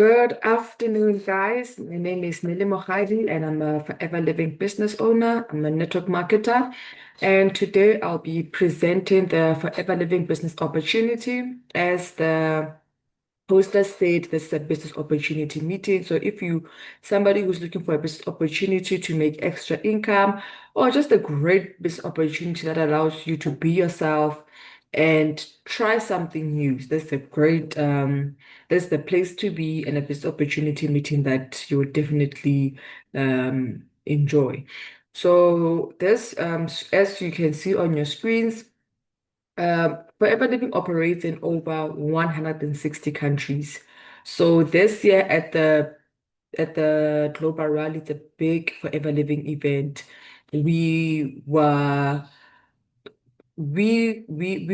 Good afternoon, guys. My name is Nili Mohaidi, and I'm a Forever Living business owner. I'm a network marketer, and today I'll be presenting the Forever Living business opportunity. As the poster said, this is a business opportunity meeting. So if you somebody who's looking for a business opportunity to make extra income, or just a great business opportunity that allows you to be yourself and try something new, this is the place to be, and a business opportunity meeting that you would definitely enjoy. So this, as you can see on your screens, Forever Living operates in over 160 countries. So this year at the Global Rally, it's a big Forever Living event. We were we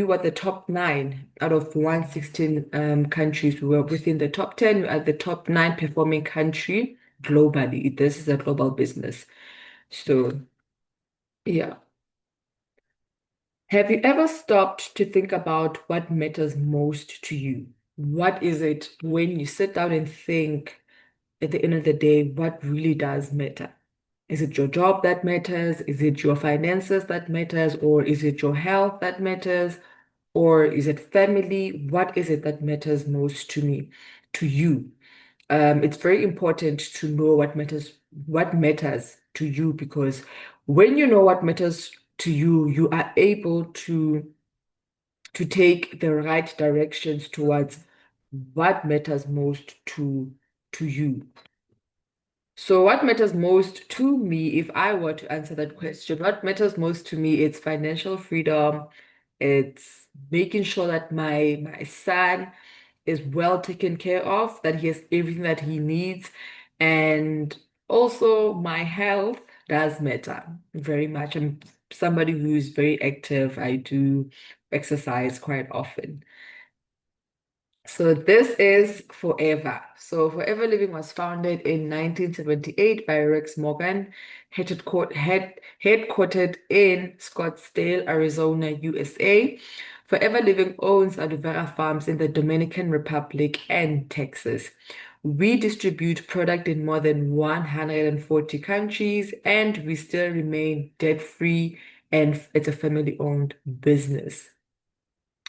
were the top nine out of 116 countries. We were within the top 10. We are the top nine performing country globally. This is a global business. So yeah. Have you ever stopped to think about what matters most to you? What is it when you sit down and think at the end of the day, what really does matter? Is it your job that matters? Is it your finances that matters? Or is it your health that matters? Or is it family? What is it that matters most to you? It's very important to know what matters to you, because when you know what matters to you, you are able to take the right directions towards what matters most to you. So what matters most to me, if I were to answer that question, what matters most to me, it's financial freedom. It's making sure that my son is well taken care of, that he has everything that he needs. And also my health does matter very much. I'm somebody who's very active. I do exercise quite often. So this is Forever. So Forever Living was founded in 1978 by Rex Morgan, headquartered in Scottsdale, Arizona, USA. Forever Living owns aloe vera farms in the Dominican Republic and Texas. We distribute product in more than 140 countries, and we still remain debt-free, and it's a family-owned business.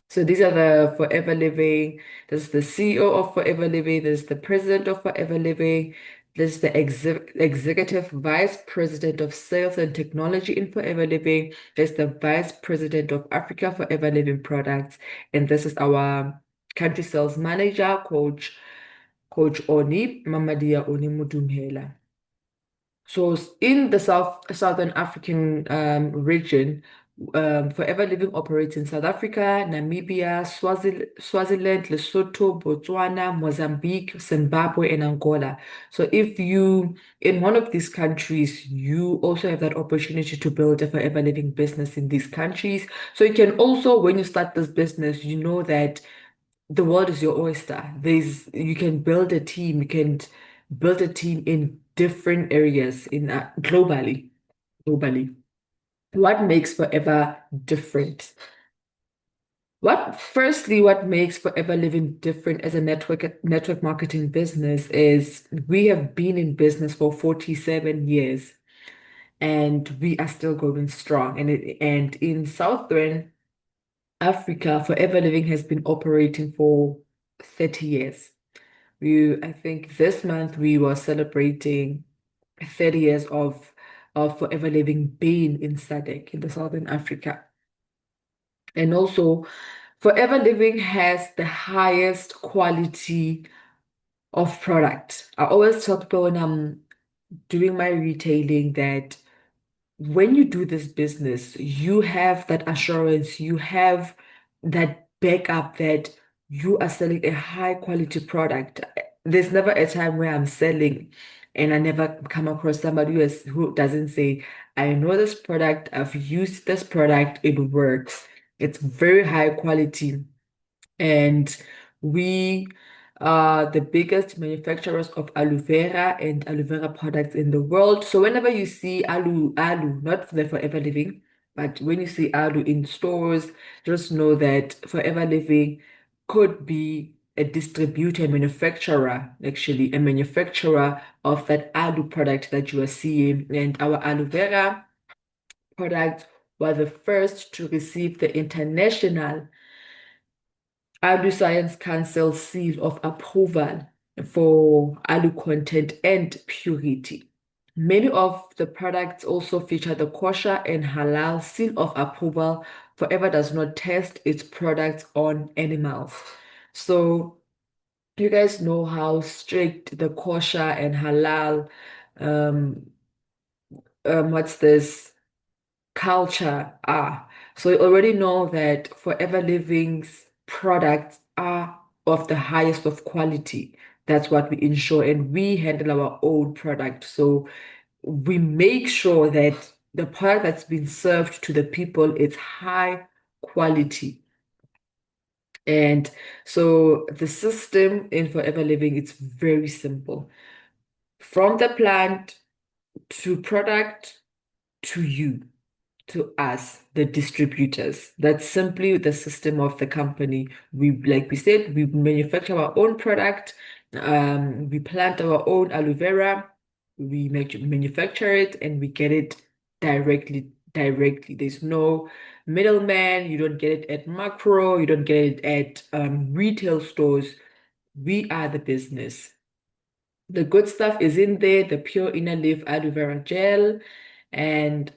So these are the Forever Living. There's the CEO of Forever Living. There's the president of Forever Living. There's the executive vice president of sales and technology in Forever Living. There's the vice president of Africa Forever Living products. And this is our country sales manager, Coach Oni, Mamadia Oni Mudumhela. So in the Southern African region, Forever Living operates in South Africa, Namibia, Swaziland, Lesotho, Botswana, Mozambique, Zimbabwe, and Angola. So if you, in one of these countries, you also have that opportunity to build a Forever Living business in these countries. So you can also, when you start this business, you know that the world is your oyster. You can build a team. You can build a team in different areas in globally. What makes Forever different? What makes Forever Living different as a network marketing business is we have been in business for 47 years, and we are still going strong. And in Southern Africa, Forever Living has been operating for 30 years. I think this month we were celebrating 30 years of Forever Living being in SADC, in the Southern Africa. And also, Forever Living has the highest quality of product. I always tell people when I'm doing my retailing that when you do this business, you have that assurance, you have that backup that you are selling a high quality product. There's never a time where I'm selling and I never come across somebody who doesn't say, I know this product, I've used this product, it works. It's very high quality. And we are the biggest manufacturers of aloe vera and aloe vera products in the world. So whenever you see aloe, not the Forever Living, but when you see aloe in stores, just know that Forever Living could be a distributor, a manufacturer, actually, a manufacturer of that aloe product that you are seeing. And our aloe vera product was the first to receive the International Aloe Science Council seal of approval for aloe content and purity. Many of the products also feature the kosher and halal seal of approval. Forever does not test its products on animals. So you guys know how strict the kosher and halal um what's this culture are. So you already know that Forever Living's products are of the highest of quality. That's what we ensure, and we handle our own product. So we make sure that the product that's been served to the people is high quality. And so the system in Forever Living, it's very simple. From the plant to product to you, to us, the distributors. That's simply the system of the company. Like we said, we manufacture our own product. We plant our own aloe vera. We manufacture it and we get it directly. There's no middleman. You don't get it at macro. You don't get it at retail stores. We are the business. The good stuff is in there, the pure inner leaf aloe vera gel, and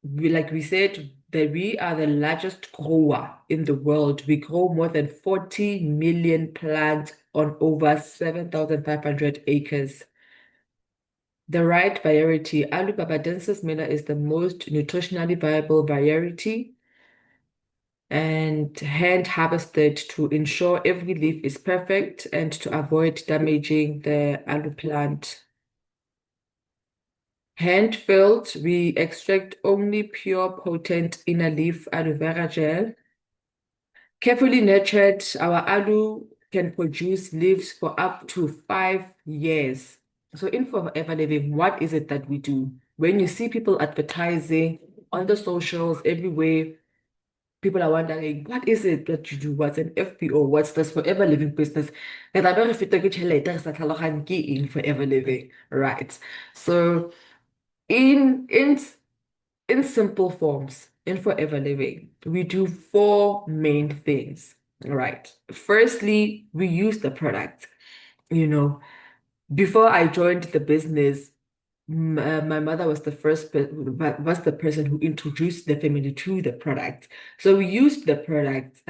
like we said, that we are the largest grower in the world. We grow more than 40 million plants on over 7,500 acres. The right variety, Alu babadensis Miller, is the most nutritionally viable variety and hand harvested to ensure every leaf is perfect and to avoid damaging the alu plant. Hand filled, we extract only pure potent inner leaf aloe vera gel. Carefully nurtured, our aloe can produce leaves for up to 5 years. So in Forever Living, what is it that we do? When you see people advertising on the socials everywhere, people are wondering, what is it that you do? What's an FPO? What's this Forever Living business? And I better fit in Forever Living, right? So in simple forms, in Forever Living, we do four main things, right? Firstly, we use the product. You know, before I joined the business, my mother was was the person who introduced the family to the product. So we used the product.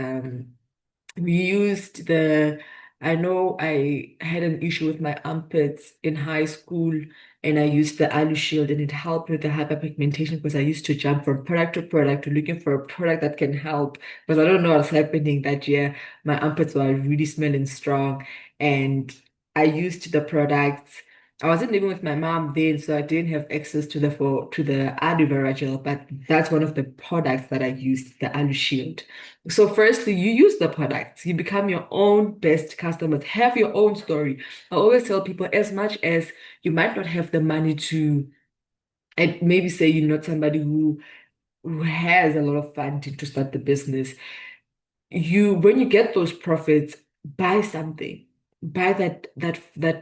We used I know I had an issue with my armpits in high school, and I used the Alu Shield, and it helped with the hyperpigmentation because I used to jump from product to product to looking for a product that can help. Because I don't know what's happening that year. My armpits were really smelling strong, and I used the products. I wasn't living with my mom then, so I didn't have access to the aloe vera gel, but that's one of the products that I used, the Alu Shield. So firstly, you use the product. You become your own best customers. Have your own story. I always tell people, as much as you might not have the money to, and maybe say you're not somebody who has a lot of funding to start the business, when you get those profits, buy something. Buy that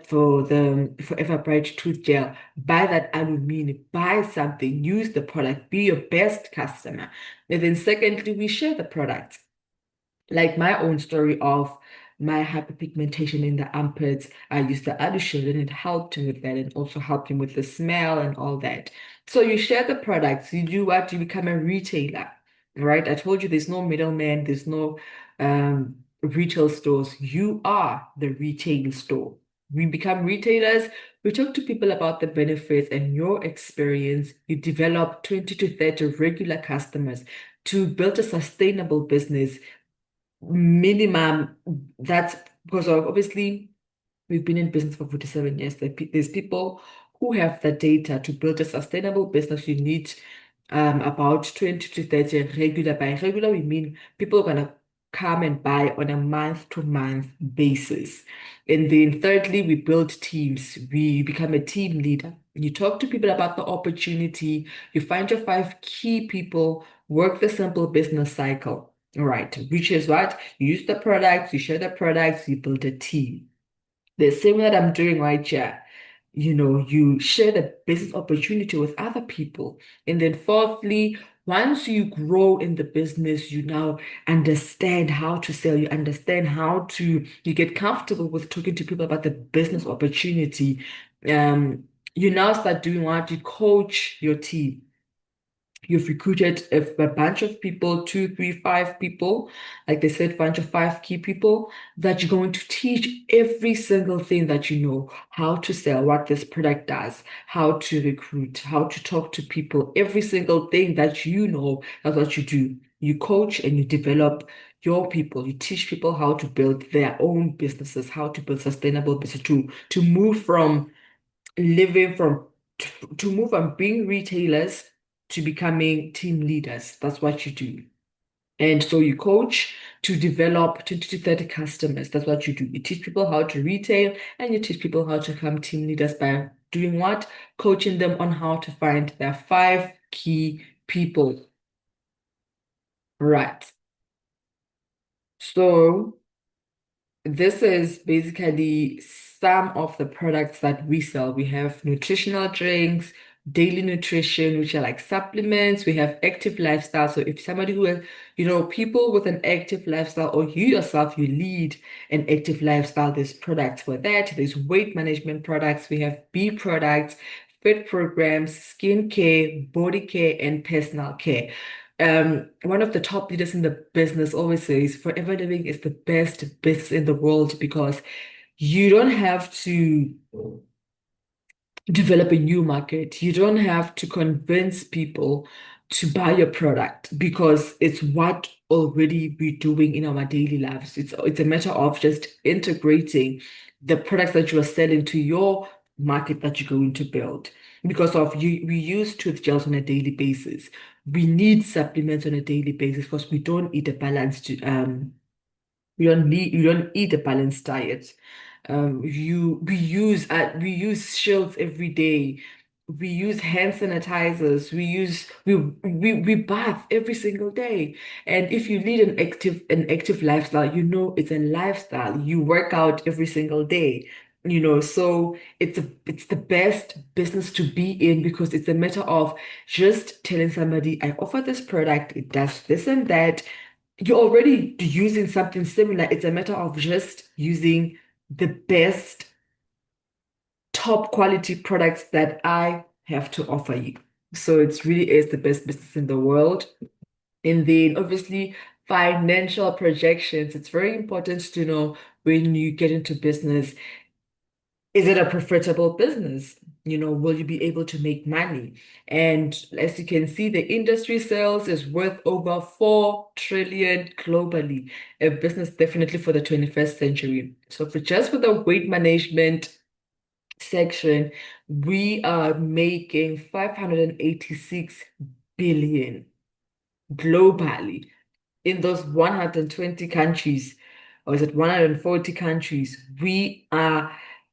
for the Forever Bright tooth gel. Buy that aluminum. Buy something. Use the product. Be your best customer. And then secondly, we share the product, like my own story of my hyperpigmentation in the armpits. I used the aloe shield and it helped him with that and also helped him with the smell and all that. So you share the products, you do what? You become a retailer, right? I told you there's no middleman, there's no retail stores. You are the retail store. We become retailers. We talk to people about the benefits and your experience. You develop 20 to 30 regular customers to build a sustainable business minimum. That's because of obviously we've been in business for 47 years. There's people who have the data to build a sustainable business. You need about 20 to 30 regular. By regular, we mean people are gonna come and buy on a month-to-month basis. And then thirdly, we build teams. We become a team leader. You talk to people about the opportunity. You find your five key people, work the simple business cycle. Right, which is what? You use the products, you share the products, you build a team. The same that I'm doing right here. You share the business opportunity with other people. And then fourthly, once you grow in the business, you now understand how to sell, you understand you get comfortable with talking to people about the business opportunity. Um, you now start doing what? You coach your team. You've recruited a bunch of people, two, three, five people, like they said, bunch of five key people that you're going to teach every single thing that you know, how to sell, what this product does, how to recruit, how to talk to people, every single thing that you know, that's what you do. You coach and you develop your people. You teach people how to build their own businesses, how to build sustainable business to move from living from to move from being retailers to becoming team leaders. That's what you do. And so you coach to develop 20 to 30 customers. That's what you do. You teach people how to retail and you teach people how to become team leaders by doing what? Coaching them on how to find their five key people. Right. So this is basically some of the products that we sell. We have nutritional drinks, daily nutrition, which are like supplements. We have active lifestyle. So if somebody who has, people with an active lifestyle, or you yourself, you lead an active lifestyle, there's products for that. There's weight management products. We have bee products, fit programs, skin care, body care, and personal care. One of the top leaders in the business always says forever living is the best business in the world because you don't have to develop a new market. You don't have to convince people to buy your product because it's what already we're doing in our daily lives. It's a matter of just integrating the products that you are selling to your market that you're going to build. Because of you, we use tooth gels on a daily basis. We need supplements on a daily basis because we don't eat a balanced diet. We use shields every day. We use hand sanitizers. We bath every single day. And if you lead an active lifestyle, you know it's a lifestyle. You work out every single day. So it's the best business to be in because it's a matter of just telling somebody, I offer this product, it does this and that. You're already using something similar. It's a matter of just using the best top quality products that I have to offer you. So it really is the best business in the world. And then obviously financial projections. It's very important to know when you get into business. Is it a profitable business? Will you be able to make money? And as you can see, the industry sales is worth over 4 trillion globally. A business definitely for the 21st century. So for the weight management section, we are making 586 billion globally in those 120 countries, or is it 140 countries, we are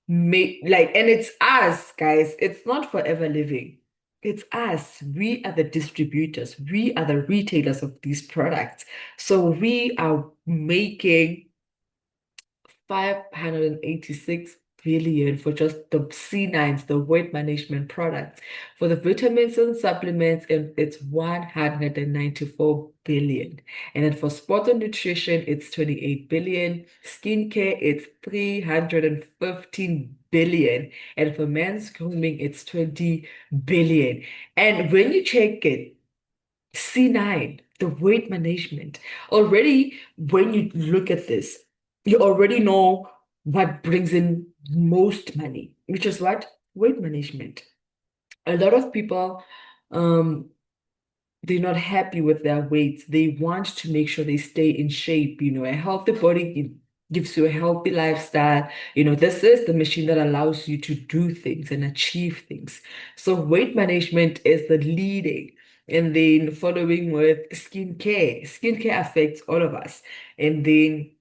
made like, and it's us, guys. It's not forever living. It's us. We are the distributors. We are the retailers of these products. So we are making 586 billion for just the C9s, the weight management products. For the vitamins and supplements, it's 194 billion. And then for sport and nutrition, it's 28 billion. Skincare, it's 315 billion. And for men's grooming, it's 20 billion. And when you check it, C9, the weight management. Already, when you look at this, you already know what brings in most money, which is what? Weight management. A lot of people, um, they're not happy with their weight. They want to make sure they stay in shape. A healthy body gives you a healthy lifestyle. This is the machine that allows you to do things and achieve things. So weight management is the leading. And then following with skincare. Skincare affects all of us. And then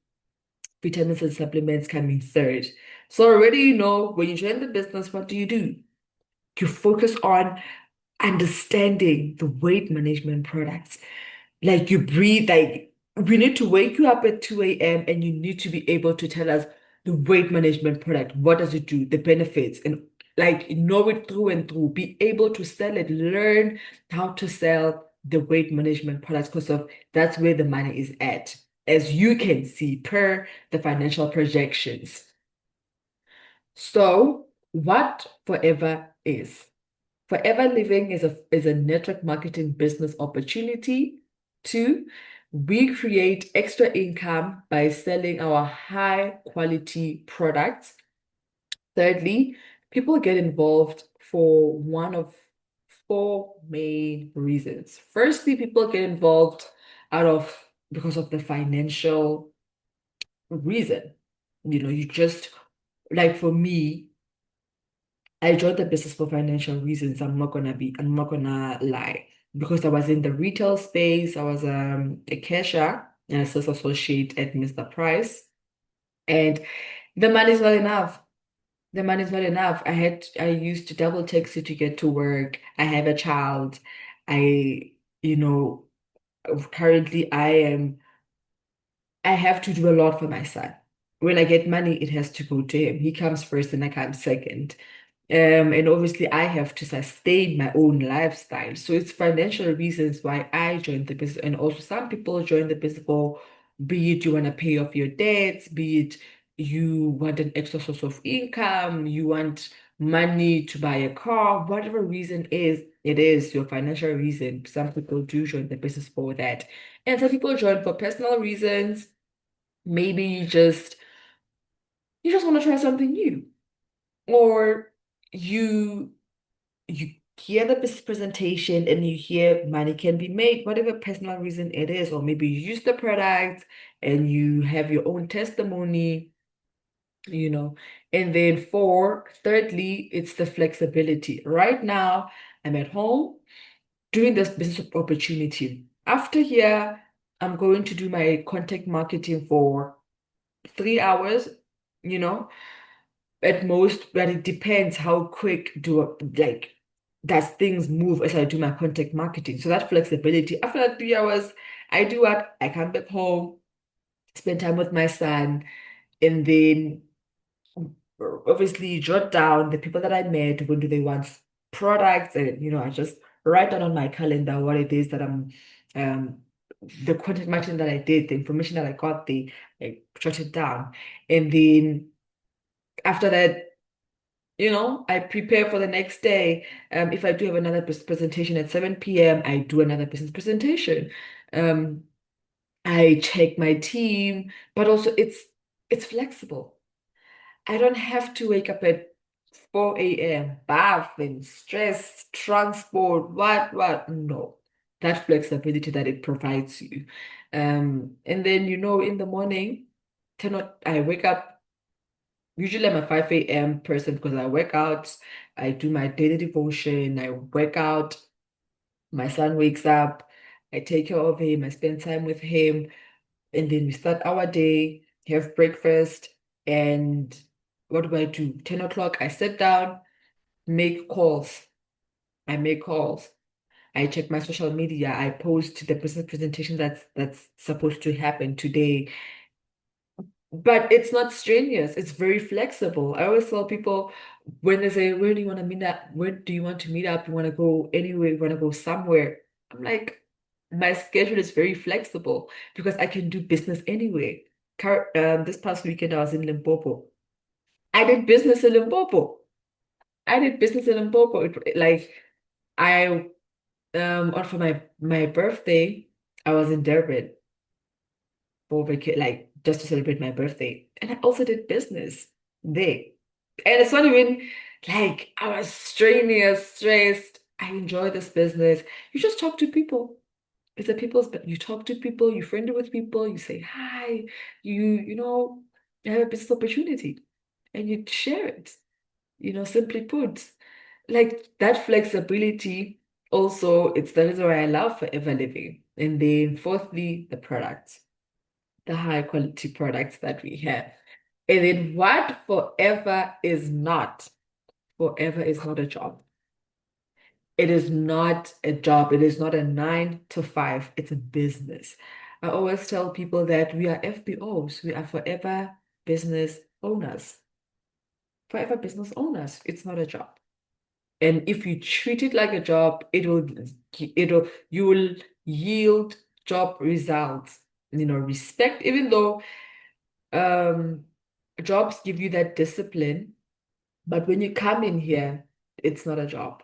vitamins and supplements coming third. So already when you join the business, what do? You focus on understanding the weight management products. Like you breathe, like we need to wake you up at 2 a.m. and you need to be able to tell us the weight management product. What does it do? The benefits and like know it through and through. Be able to sell it. Learn how to sell the weight management products because of that's where the money is at, as you can see per the financial projections. So, what Forever is? Forever Living is a network marketing business opportunity. Two, we create extra income by selling our high quality products. Thirdly, people get involved for one of four main reasons. Firstly, people get involved out of because of the financial reason. You just like for me, I joined the business for financial reasons. I'm not gonna lie. Because I was in the retail space, I was a cashier and a sales associate at Mr. Price. And the money's not enough. The money's not enough. I used to double taxi to get to work. I have a child. I, you know, currently I have to do a lot for my son. When I get money, it has to go to him. He comes first and I come second. And obviously, I have to sustain my own lifestyle. So it's financial reasons why I joined the business. And also, some people join the business for be it you want to pay off your debts, be it you want an extra source of income, you want money to buy a car, whatever reason is, it is your financial reason. Some people do join the business for that. And some people join for personal reasons. Maybe you just want to try something new. Or you you hear the presentation and you hear money can be made, whatever personal reason it is, or maybe you use the product and you have your own testimony, you know. And then thirdly, it's the flexibility. Right now, I'm at home doing this business opportunity. After here, I'm going to do my content marketing for 3 hours, you know at most, but it depends how quick like does things move as I do my content marketing. So that flexibility. After that 3 hours, I do what? I come back home, spend time with my son, and then obviously jot down the people that I met, when do they want products, and I just write down on my calendar what it is that I'm um the content marketing that I did, the information that I got, I jot it down. And then after that, I prepare for the next day. If I do have another presentation at 7 p.m., I do another business presentation. Um, I check my team, but also it's flexible. I don't have to wake up at 4 a.m., bath and stress, transport, what? No. That flexibility that it provides you. And then, in the morning, I wake up. Usually I'm a 5 a.m. person because I work out, I do my daily devotion, I work out, my son wakes up, I take care of him, I spend time with him, and then we start our day, have breakfast, and what do I do? 10 o'clock, I sit down, make calls. I make calls. I check my social media. I post the business presentation that's supposed to happen today. But it's not strenuous. It's very flexible. I always tell people when they say, "Where do you want to meet up? Where do you want to meet up? You want to go anywhere? You want to go somewhere?" I'm like, my schedule is very flexible because I can do business anywhere. This past weekend, I was in Limpopo. I did business in Limpopo. I did business in Limpopo. Like I for my birthday, I was in Durban for like just to celebrate my birthday. And I also did business there. And it's not even like I was strenuous, stressed. I enjoy this business. You just talk to people. It's a you talk to people, you friendly with people, you say hi, you have a business opportunity and you share it. Simply put, like that flexibility also, it's the reason why I love Forever Living. And then fourthly, the products, the high quality products that we have. And then what forever is not a job. It is not a job. It is not a 9 to 5. It's a business. I always tell people that we are FBOs, we are forever business owners. Forever business owners. It's not a job. And if you treat it like a job, you will yield job results, respect, even though um jobs give you that discipline, but when you come in here, it's not a job.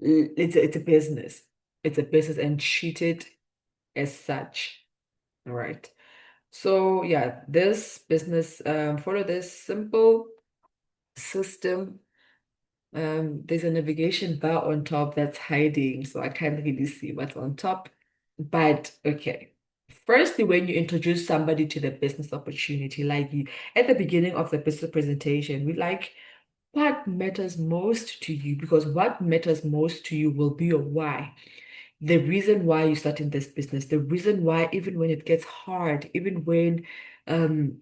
It's a business. It's a business and treat it as such. All right. So yeah, this business, follow this simple system. There's a navigation bar on top that's hiding, so I can't really see what's on top. But okay. Firstly, when you introduce somebody to the business opportunity, like you at the beginning of the business presentation, we like what matters most to you, because what matters most to you will be your why. The reason why you're starting this business, the reason why, even when it gets hard, even when um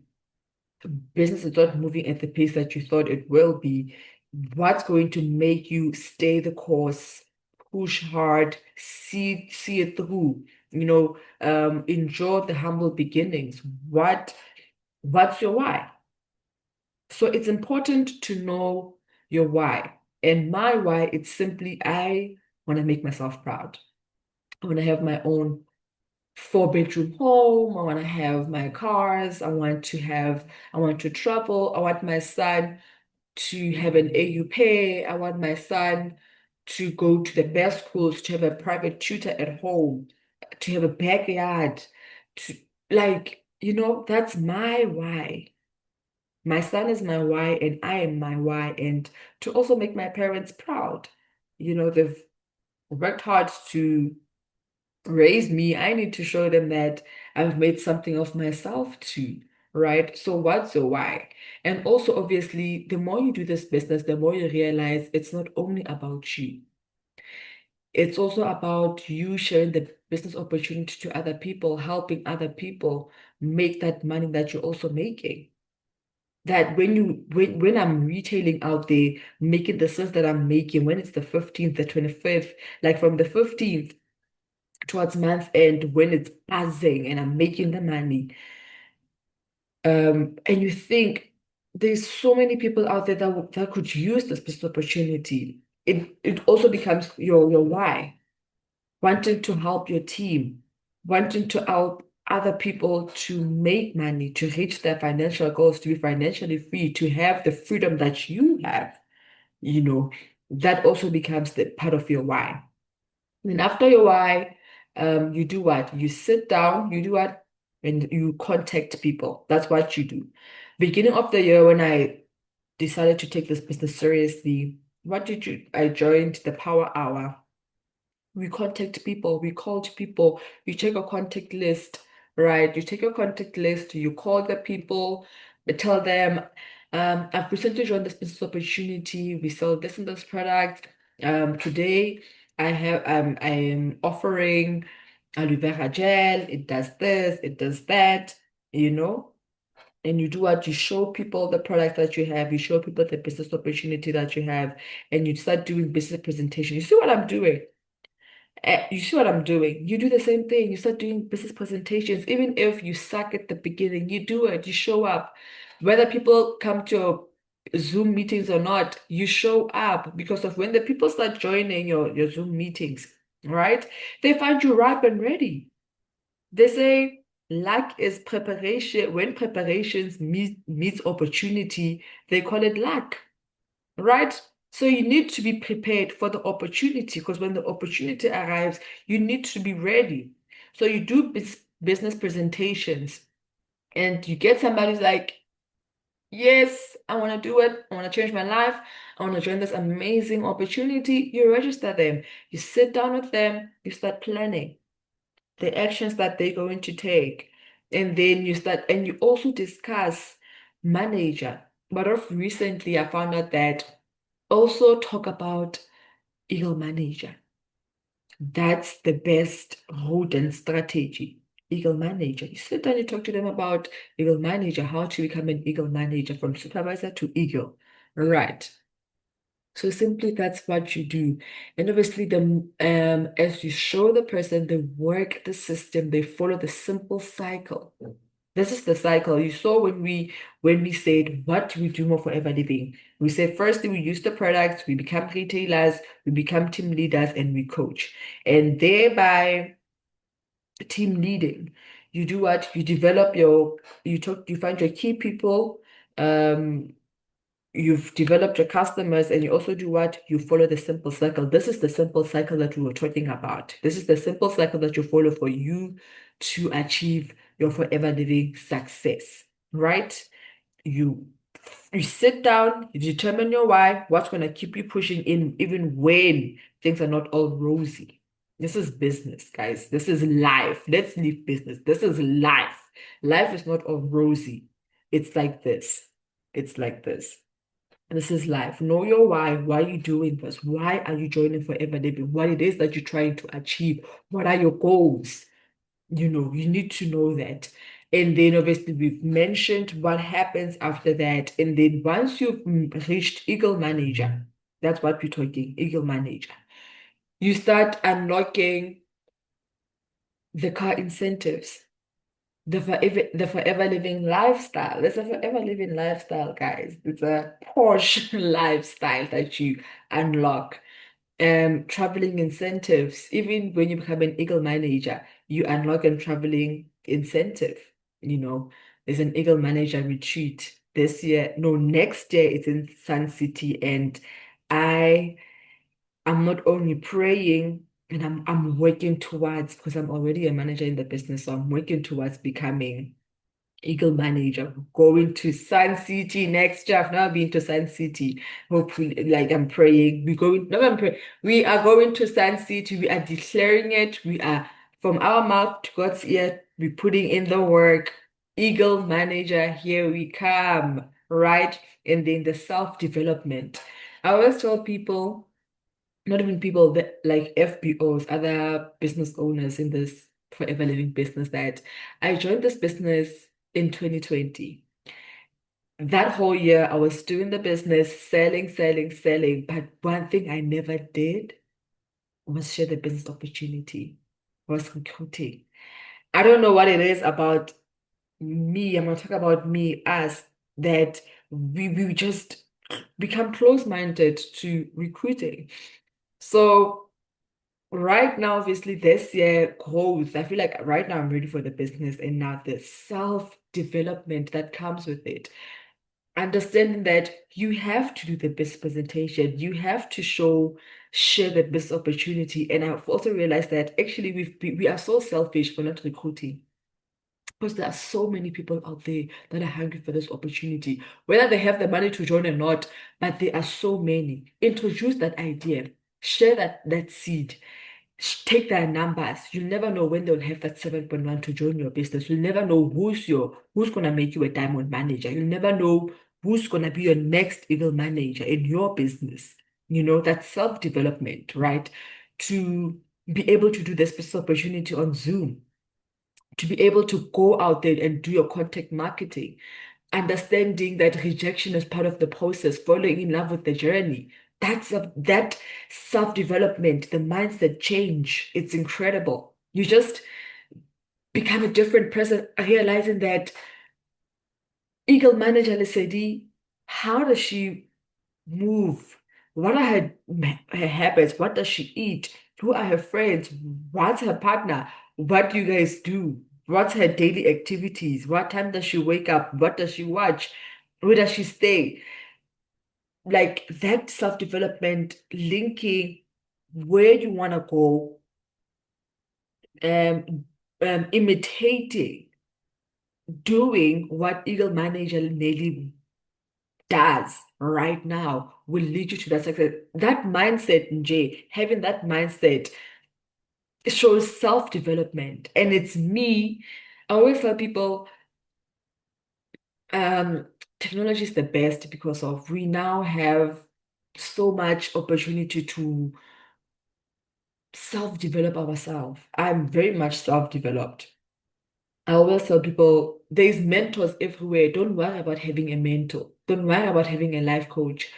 business is not moving at the pace that you thought it will be, what's going to make you stay the course, push hard, see it through, enjoy the humble beginnings. What's your why? So it's important to know your why. And my why, it's simply I want to make myself proud. I want to have my own four-bedroom home. I want to have my cars. I want to travel. I want my son to have an AU pay. I want my son to go to the best schools, to have a private tutor at home, to have a backyard, to that's my why. My son is my why, and I am my why, and to also make my parents proud. They've worked hard to raise me. I need to show them that I've made something of myself too, right? So what's your why? And also, obviously, the more you do this business, the more you realize it's not only about you. It's also about you sharing the business opportunity to other people, helping other people make that money that you're also making. That when I'm retailing out there, making the sales that I'm making, when it's the 15th, the 25th, like from the 15th towards month end, when it's buzzing and I'm making the money, and you think there's so many people out there that could use this business opportunity. It also becomes your why, wanting to help your team, wanting to help other people to make money, to reach their financial goals, to be financially free, to have the freedom that you have, you know, that also becomes the part of your why. And after your why, you do what? You sit down, you do what? And you contact people. That's what you do. Beginning of the year, when I decided to take this business seriously, I joined the Power Hour. We contact people, we called people, you check a contact list, right? You take your contact list, you call the people, you tell them, I've recently joined this business opportunity, we sell this and this product. Today I am offering aloe vera gel, it does this, it does that, you know. And you do what? You show people the product that you have, you show people the business opportunity that you have, and you start doing business presentation. You see what I'm doing? You see what I'm doing? You do the same thing. You start doing business presentations. Even if you suck at the beginning, you do it. You show up. Whether people come to your Zoom meetings or not, you show up, because of when the people start joining your Zoom meetings, right? They find you ripe and ready. They say luck is preparation. When preparations meets opportunity, they call it luck, right? So you need to be prepared for the opportunity, because when the opportunity arrives, you need to be ready. So you do business presentations and you get somebody who's like, yes, I want to do it. I want to change my life. I want to join this amazing opportunity. You register them. You sit down with them. You start planning the actions that they're going to take. And then you also discuss manager. But of recently, I found out that also talk about Eagle Manager. That's the best rodent strategy. Eagle Manager. You sit down, you talk to them about Eagle Manager, how to become an Eagle Manager from supervisor to Eagle. Right. So simply that's what you do. And obviously as you show the person, they work the system, they follow the simple cycle. This is the cycle. You saw when we said what do we do more forever living. We said firstly we use the products, we become retailers, we become team leaders, and we coach. And thereby team leading, you do what? You develop you find your key people, um, you've developed your customers, and you also do what? You follow the simple cycle. This is the simple cycle that we were talking about. This is the simple cycle that you follow for you to achieve your forever living success, right? You you sit down, you determine your why, what's going to keep you pushing in even when things are not all rosy. This is business, guys. This is life. Let's leave business. This is life. Life is not all rosy. It's like this. It's like this. This is life. Know your why. Why are you doing this? Why are you joining Forever Living? What it is that you're trying to achieve? What are your goals? You need to know that. And then obviously we've mentioned what happens after that. And then once you've reached Eagle Manager, that's what we're talking, Eagle Manager. You start unlocking the car incentives, the forever living lifestyle. It's a forever living lifestyle, guys. It's a Porsche lifestyle that you unlock. Traveling incentives. Even when you become an Eagle Manager, you unlock a traveling incentive. You know, there's an Eagle Manager retreat this year. No, next year it's in Sun City, and I am not only praying and I'm working towards, because I'm already a manager in the business, so I'm working towards becoming Eagle Manager, going to Sun City next year. I've never been to Sun City. Hopefully, like I'm praying. I'm praying. We are going to Sun City. We are declaring it. We are from our mouth to God's ear. We're putting in the work. Eagle Manager, here we come, right? And then the self-development. I always tell people, not even people that like FBOs, other business owners in this forever living business, that I joined this business in 2020. That whole year, I was doing the business, selling, selling, selling. But one thing I never did was share the business opportunity, was recruiting. I don't know what it is about me. I'm gonna talk about me, us, that we just become close-minded to recruiting. So right now, obviously, this year growth, I feel like right now I'm ready for the business and now the self-development that comes with it. Understanding that you have to do the best presentation, you have to share the best opportunity. And I've also realized that actually we are so selfish for not recruiting. Because there are so many people out there that are hungry for this opportunity, whether they have the money to join or not, but there are so many. Introduce that idea, share that seed. Take their numbers. You'll never know when they'll have that 7.1 to join your business. You'll never know who's gonna make you a diamond manager. You'll never know who's gonna be your next eagle manager in your business. That self-development, right? To be able to do this business opportunity on Zoom, to be able to go out there and do your contact marketing, understanding that rejection is part of the process, falling in love with the journey. That self-development, the mindset change, it's incredible. You just become a different person, realizing that Eagle Manager Lesedi, how does she move? What are her habits? What does she eat? Who are her friends? What's her partner? What do you guys do? What's her daily activities? What time does she wake up? What does she watch? Where does she stay? Like that self-development, linking where you want to go, um, imitating, doing what Eagle Manager Nelly does right now will lead you to that success. That mindset, Jay, having that mindset shows self-development. And it's me. I always tell people, um, technology is the best because of we now have so much opportunity to self-develop ourselves. I'm very much self-developed. I always tell people there's mentors everywhere. Don't worry about having a mentor. Don't worry about having a life coach.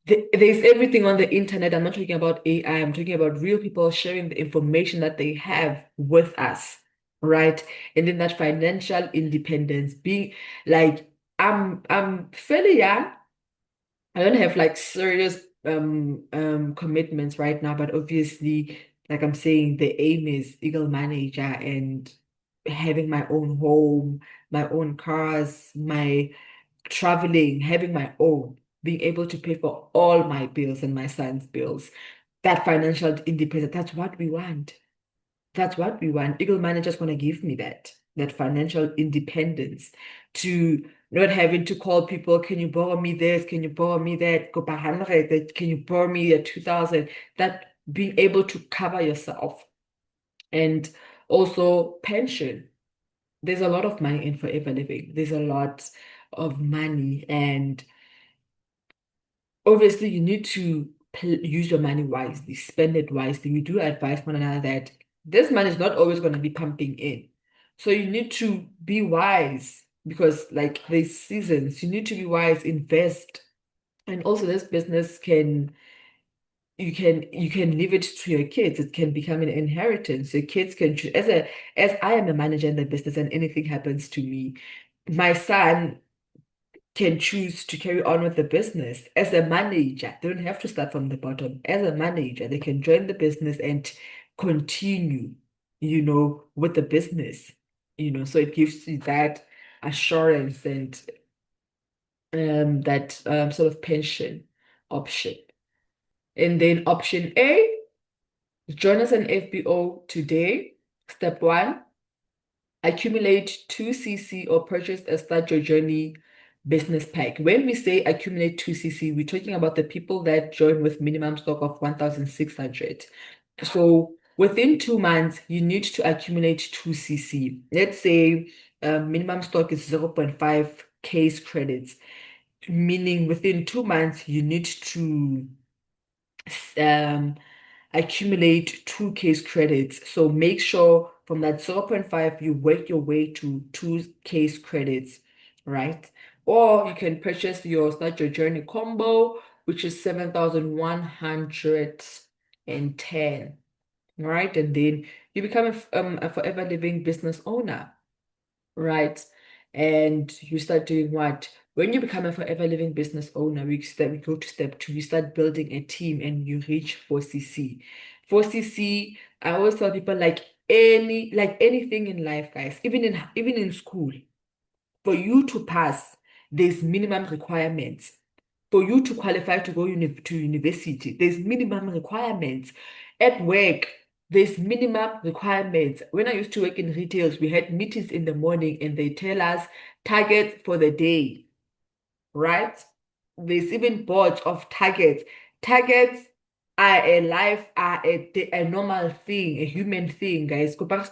There's everything on the internet. I'm not talking about AI. I'm talking about real people sharing the information that they have with us, right? And then that financial independence, being like, I'm fairly young. I don't have like serious commitments right now, but obviously, like I'm saying, the aim is Eagle Manager and having my own home, my own cars, my traveling, having my own, being able to pay for all my bills and my son's bills. That financial independence, that's what we want. That's what we want. Eagle Manager's gonna give me that financial independence to not having to call people, can you borrow me this? Can you borrow me that? Go by 100, can you borrow me a 2,000? That being able to cover yourself. And also pension. There's a lot of money in Forever Living. There's a lot of money, and obviously you need to use your money wisely, spend it wisely. We do advise one another that this money is not always going to be pumping in. So you need to be wise because like there's seasons, you need to be wise, invest. And also this business you can leave it to your kids. It can become an inheritance. Your kids can choose as I am a manager in the business and anything happens to me, my son can choose to carry on with the business as a manager. They don't have to start from the bottom. As a manager, they can join the business and continue, with the business, so it gives you that assurance and that sort of pension option. And then option A, join us an FBO today. Step one, accumulate 2cc or purchase a Start Your Journey business pack. When we say accumulate 2cc, we're talking about the people that join with minimum stock of 1,600. So within 2 months, you need to accumulate 2cc. Let's say minimum stock is 0.5 case credits, meaning within 2 months, you need to um, accumulate 2 case credits. So make sure from that 0.5, you work your way to 2 case credits, right? Or you can purchase your Start Your Journey combo, which is 7,110, right? And then you become a forever living business owner, right? And you start doing what? When you become a forever living business owner, we go to step two, you start building a team and you reach 4cc. 4cc, I always tell people like anything in life, guys, even in school, for you to pass, there's minimum requirements. For you to qualify to go to university, there's minimum requirements. At work, there's minimum requirements. When I used to work in retails, we had meetings in the morning and they tell us targets for the day, right? There's even boards of targets. Targets are a normal thing, a human thing, guys. Kopa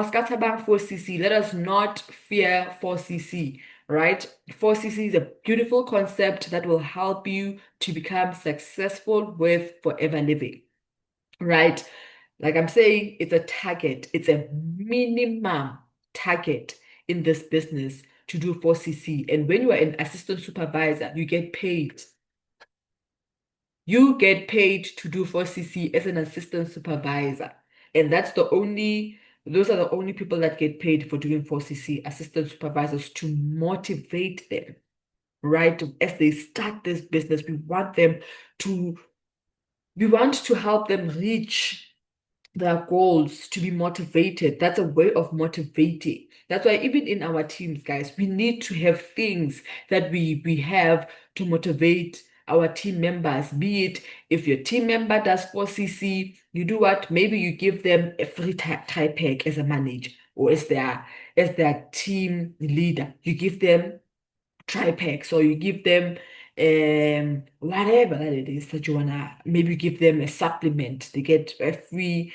ska thabang 4cc. Let us not fear 4cc, right? 4cc is a beautiful concept that will help you to become successful with forever living, right? Like I'm saying, it's a target, it's a minimum target in this business to do 4cc. And when you are an assistant supervisor, you get paid. You get paid to do 4cc as an assistant supervisor. And those are the only people that get paid for doing 4cc, assistant supervisors, to motivate them, right? As they start this business, to, we want to help them reach their goals, to be motivated. That's a way of motivating. That's why even in our teams, guys, we need to have things that we have to motivate our team members. Be it if your team member does 4cc, you do what? Maybe you give them a free tie pack as a manager or as their team leader. You give them tri-pack. So you give them whatever that it is that you wanna, maybe you give them a supplement. They get a free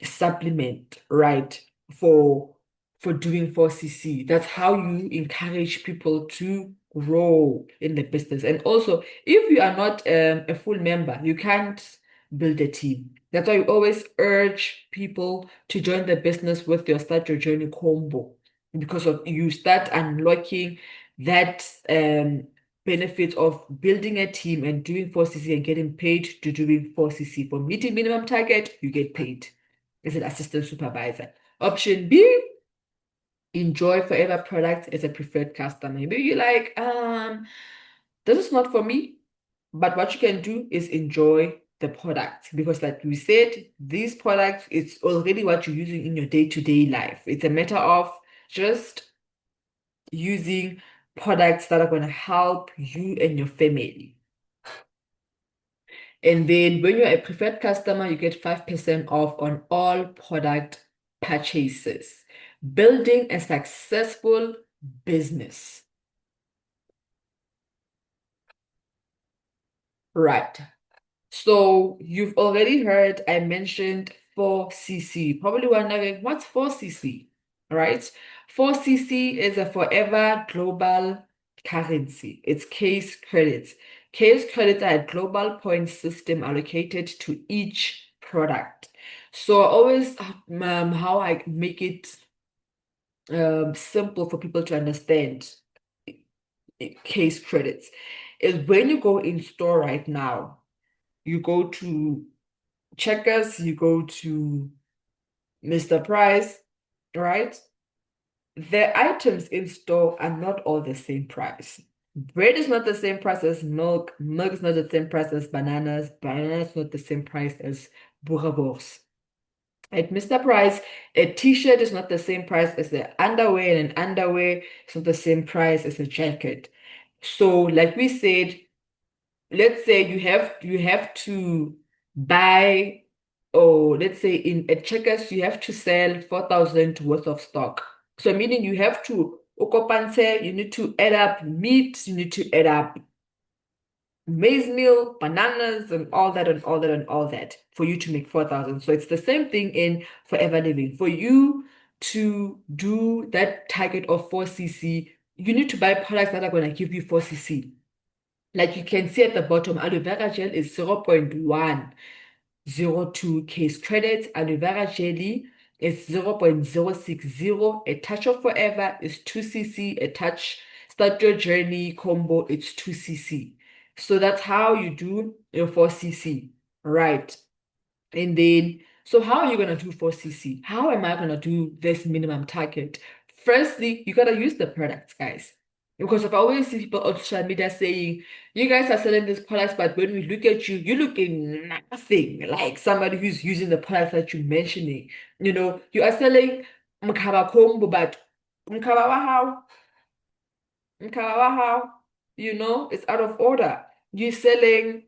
supplement, right? For doing 4cc. That's how you encourage people to grow in the business. And also, if you are not a full member, you can't build a team. That's why we always urge people to join the business with your Start Your Journey combo because of you start unlocking that benefits of building a team and doing 4CC and getting paid to doing 4CC. For meeting minimum target, you get paid as an assistant supervisor. Option B, enjoy forever products as a preferred customer. Maybe you're like, this is not for me. But what you can do is enjoy the product because, like we said, these products, it's already what you're using in your day-to-day life. It's a matter of just using products that are going to help you and your family. And then when you're a preferred customer, you get 5% off on all product purchases. Building a successful business. Right. So you've already heard I mentioned 4CC. Probably wondering what's 4CC, right? 4CC is a forever global currency. It's case credits. Case credits are a global point system allocated to each product. So always how I make it simple for people to understand case credits is when you go in store right now, you go to Checkers, you go to Mr. Price, right? The items in store are not all the same price. Bread is not the same price as milk. Milk is not the same price as bananas. Bananas is not the same price as boerewors. At Mr. Price, a t-shirt is not the same price as the underwear, and an underwear is not the same price as a jacket. So, like we said, let's say you have to buy, or let's say in at Checkers you have to sell 4,000 worth of stock. So meaning you have to okopanse, you need to add up meat, you need to add up maize meal, bananas, and all that and all that and all that for you to make 4,000. So it's the same thing in Forever Living. For you to do that target of 4CC, you need to buy products that are going to give you 4CC. Like you can see at the bottom, aloe vera gel is 0.102 case credits. Aloe vera jelly is 0.060. A touch of forever is 2cc. A touch start your journey combo, it's 2cc. So that's how you do your 4cc, right? And then, so how are you going to do 4CC? How am I going to do this minimum target? Firstly, you got to use the products, guys. Because I've always seen people on social media saying, you guys are selling these products, but when we look at you, you look in nothing like somebody who's using the products that you're mentioning. You are selling mkaba kombo, but mkaba wa how? Mkaba wa how? It's out of order. You're selling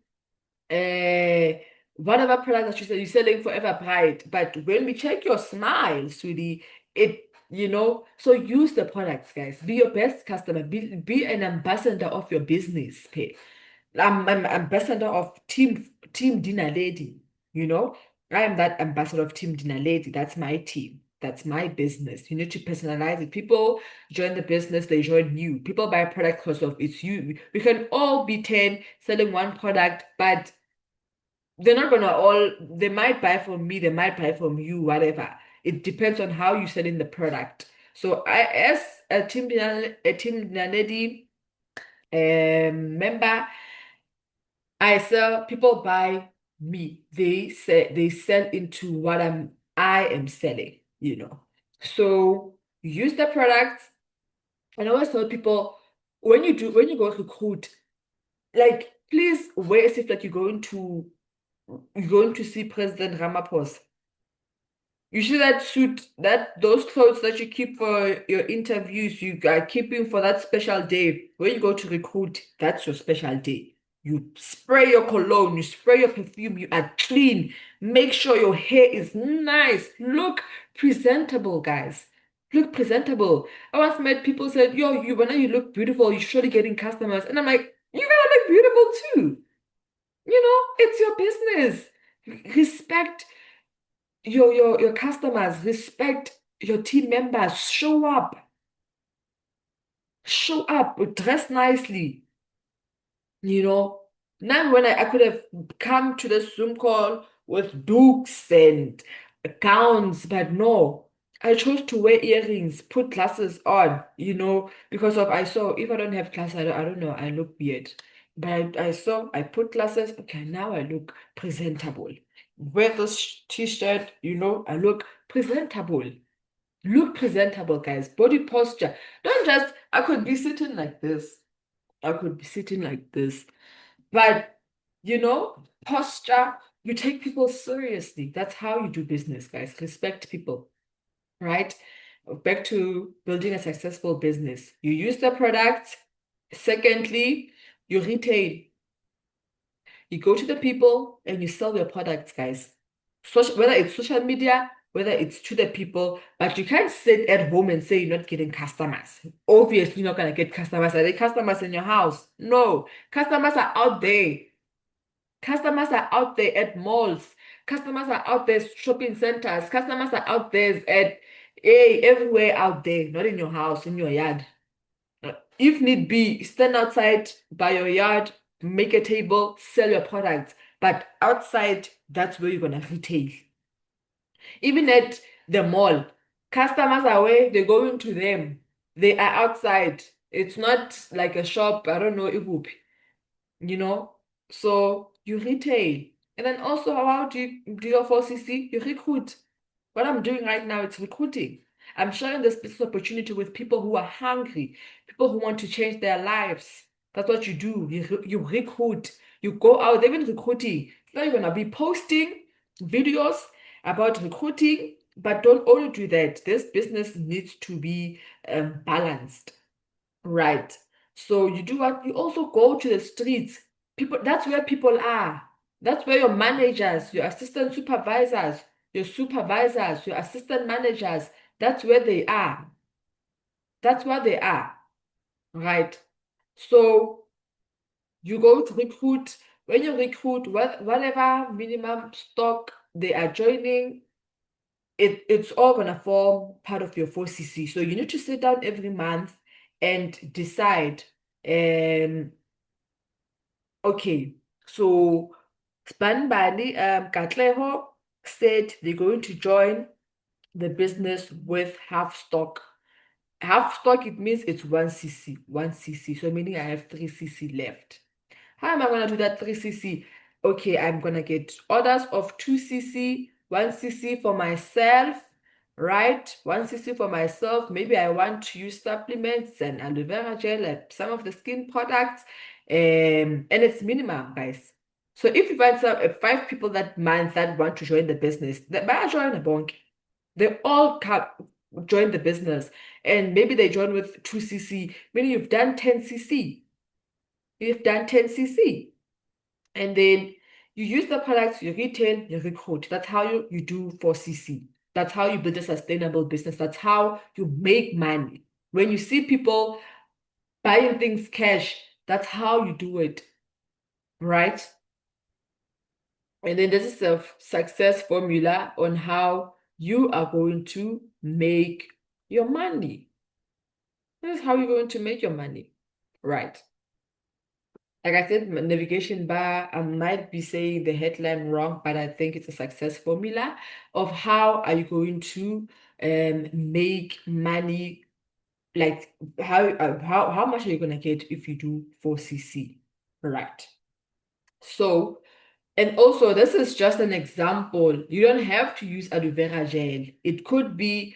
uh whatever product that you sell, you're selling Forever Bright. But when we check your smile, sweetie, so use the products, guys. Be your best customer. Be an ambassador of your business. Okay? I'm ambassador of Team Dinaledi. You know, I am that ambassador of Team Dinaledi. That's my team. That's my business. You need to personalize it. People join the business, they join you. People buy products because of it's you. We can all be 10 selling one product, but they're not gonna all, they might buy from me, they might buy from you, whatever. It depends on how you're selling the product. So I, as a Team Dinaledi member, I sell, people buy me. They sell into what I am selling. So use the products. And I always tell people when you go recruit, like please wear as if like you're going to see President Ramaphosa. You see that suit, those clothes that you keep for your interviews, you are keeping for that special day. When you go to recruit, that's your special day. You spray your cologne, you spray your perfume, you are clean. Make sure your hair is nice. Look presentable, guys. Look presentable. I once met people said, yo, whenever you look beautiful, you're surely getting customers. And I'm like, you gotta look beautiful too. It's your business. Respect your customers, respect your team members, show up, dress nicely. you know Now when I could have come to the Zoom call with books and gowns, but no, I chose to wear earrings, put glasses on, because of I saw if I don't have glasses, I don't know, I look weird. But I saw I put glasses, okay, now I look presentable. Wear this t-shirt, I look presentable. Look presentable, guys. Body posture. Don't just, I could be sitting like this. I could be sitting like this. But, posture, you take people seriously. That's how you do business, guys. Respect people, right? Back to building a successful business. You use the product. Secondly, you retail. You go to the people and you sell your products, guys. Whether it's social media, whether it's to the people, but you can't sit at home and say you're not getting customers. Obviously, you're not gonna get customers. Are there customers in your house? No. Customers are out there. Customers are out there at malls. Customers are out there shopping centers. Customers are out there at everywhere out there, not in your house, in your yard. If need be, stand outside by your yard, make a table, sell your products. But outside, that's where you're gonna retail. Even at the mall, customers are where they're going to them. They are outside. It's not like a shop, I don't know, you know. So you retail. And then also, how do you do your 4CC? You recruit. What I'm doing right now, it's recruiting. I'm sharing this business opportunity with people who are hungry, people who want to change their lives. That's what you do. You recruit. You go out, even recruiting. Now you're gonna be posting videos about recruiting, but don't only do that. This business needs to be balanced. Right. So you do what? You also go to the streets. People, that's where people are. That's where your managers, your assistant supervisors, your assistant managers, that's where they are. That's where they are. Right. So you go to recruit. When you recruit, whatever minimum stock they are joining, it's all gonna form part of your 4CC. So you need to sit down every month and decide. Okay, so Spanbali Katleho said they're going to join the business with half stock. Half stock, it means it's 1cc, 1cc. So meaning I have 3cc left. How am I going to do that 3cc? Okay, I'm going to get orders of 2cc, 1cc for myself, right? 1cc for myself. Maybe I want to use supplements and aloe vera gel and some of the skin products. And it's minimum, guys. So if you find five people that month that want to join the business, they might join a bank. They all come join the business. And maybe they join with 2cc, meaning you've done 10cc. You've done 10cc. And then you use the products, you retail, you recruit. That's how you do 4CC. That's how you build a sustainable business. That's how you make money. When you see people buying things cash, that's how you do it, right? And then this is a success formula on how you are going to make your money. This is how you're going to make your money, right? Like I said, navigation bar, I might be saying the headline wrong, but I think it's a success formula of how are you going to make money, like how much are you gonna get if you do 4CC, right? So, and also this is just an example. You don't have to use aloe vera gel. It could be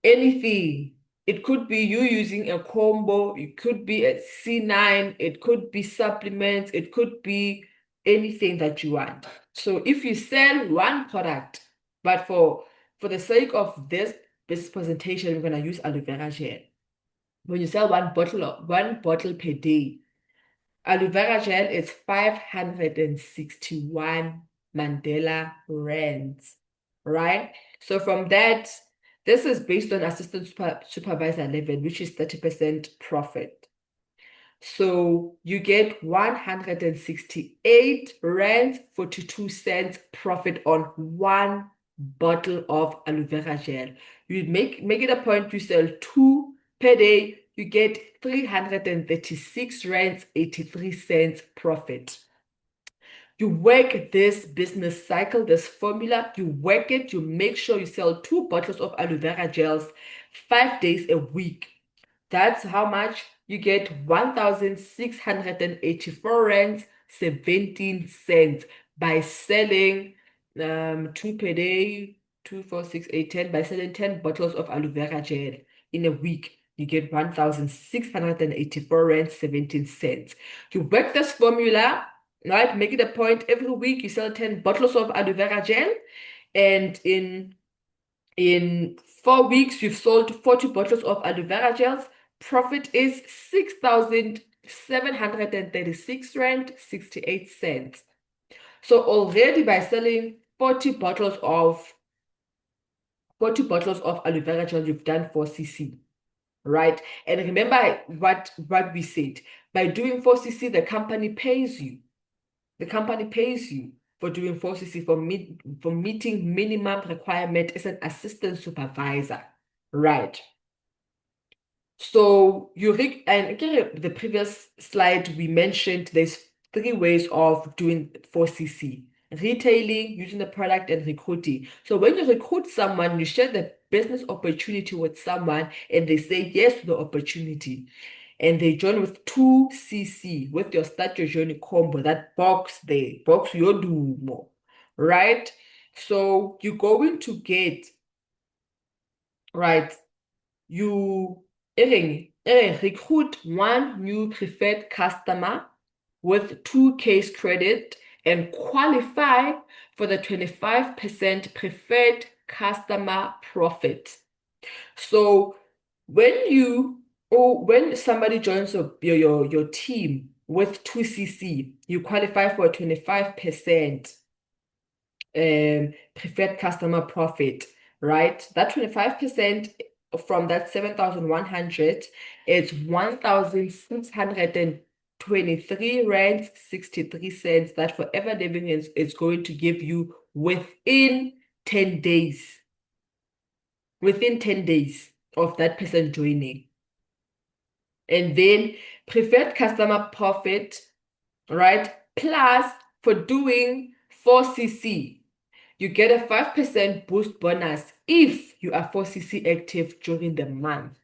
anything. It could be you using a combo, it could be a C9, it could be supplements, it could be anything that you want. So if you sell one product, but for the sake of this business presentation, we're gonna use aloe vera gel. When you sell one bottle per day, aloe vera gel is 561 Mandela rands, right? So from that, this is based on assistant supervisor level, which is 30% profit. So you get 168 rand 42 cents profit on one bottle of aloe vera gel. You make it a point to sell two per day, you get 336 rands 83 cents profit. You work this business cycle, this formula, you work it, you make sure you sell 2 bottles of aloe vera gels 5 days a week. That's how much you get 1,684 rands 17 cents by selling 2 per day, 2, 4, 6, 8, 10. By selling 10 bottles of aloe vera gel in a week, you get 1,684 rands 17 cents. You work this formula, right? Make it a point every week you sell 10 bottles of aloe vera gel, and in 4 weeks, you've sold 40 bottles of aloe vera gels. Profit is 6,736 rand 68 cents. So already by selling 40 bottles of aloe vera gel, you've done 4cc, right? And remember what we said. By doing 4cc, the company pays you. The company pays you for doing 4cc, for meeting minimum requirement as an assistant supervisor, right? So and again, the previous slide we mentioned there's 3 ways of doing 4cc: retailing, using the product, and recruiting. So when you recruit someone, you share the business opportunity with someone and they say yes to the opportunity, and they join with 2cc with your start your journey combo, that box there, box your dumo, right? So you're going to get, right, you recruit one new preferred customer with 2 case credit and qualify for the 25% preferred customer profit. So when somebody joins your team with 2cc, you qualify for a 25% preferred customer profit, right? That 25% from that 7,100, it's 1,623 rand 63 cents that Forever Living is going to give you within 10 days. Within 10 days of that person joining. And then preferred customer profit, right? Plus for doing 4cc, you get a 5% boost bonus if you are 4cc active during the month.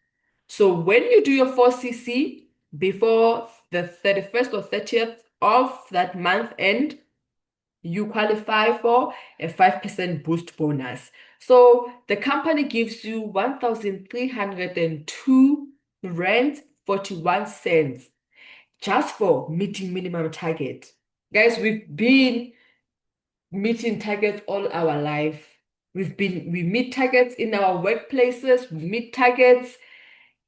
So when you do your 4cc before the 31st or 30th of that month end, you qualify for a 5% boost bonus. So the company gives you 1,302 rand 41 cents just for meeting minimum target. Guys, we've been meeting targets all our life. We meet targets in our workplaces, we meet targets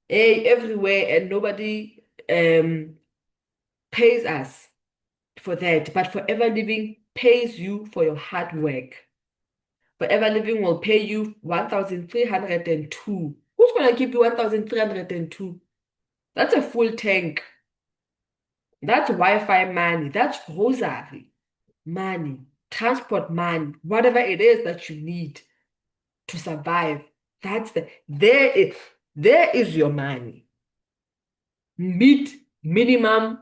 everywhere, and nobody pays us for that. But Forever Living pays you for your hard work. Forever Living will pay you 1,302. Who's gonna give you 1,302? That's a full tank. That's Wi-Fi money. That's grocery money, transport money, whatever it is that you need to survive. There is your money. Meet minimum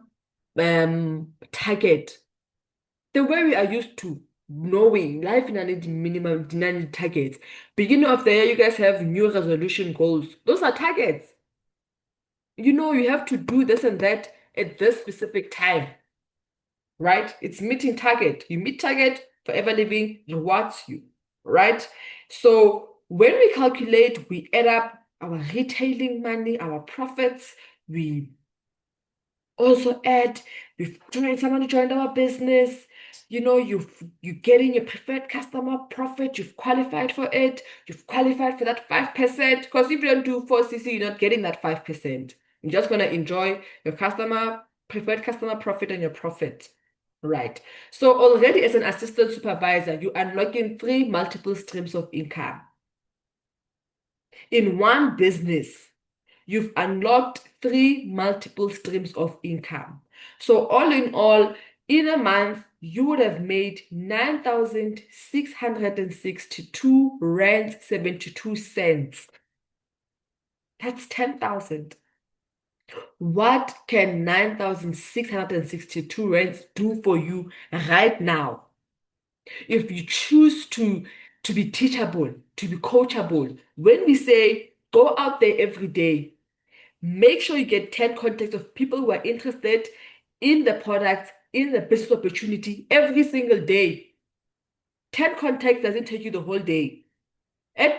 target. The way we are used to knowing life Dinaledi minimum Dinaledi targets. Beginning of the year, you guys have new resolution goals. Those are targets. You have to do this and that at this specific time, right? It's meeting target. You meet target, Forever Living rewards you, right? So when we calculate, we add up our retailing money, our profits, we also add, we've joined someone who joined our business, you're getting your preferred customer profit, you've qualified for it, you've qualified for that 5%, because if you don't do 4cc, you're not getting that 5%. You're just going to enjoy your preferred customer profit and your profit. Right. So already as an assistant supervisor, you unlocking 3 multiple streams of income. In one business, you've unlocked 3 multiple streams of income. So all in all, in a month, you would have made 9,662 rand 72 cents. That's 10,000. What can 9,662 rands do for you right now? If you choose to be teachable, to be coachable, when we say go out there every day, make sure you get 10 contacts of people who are interested in the product, in the business opportunity every single day. 10 contacts doesn't take you the whole day. And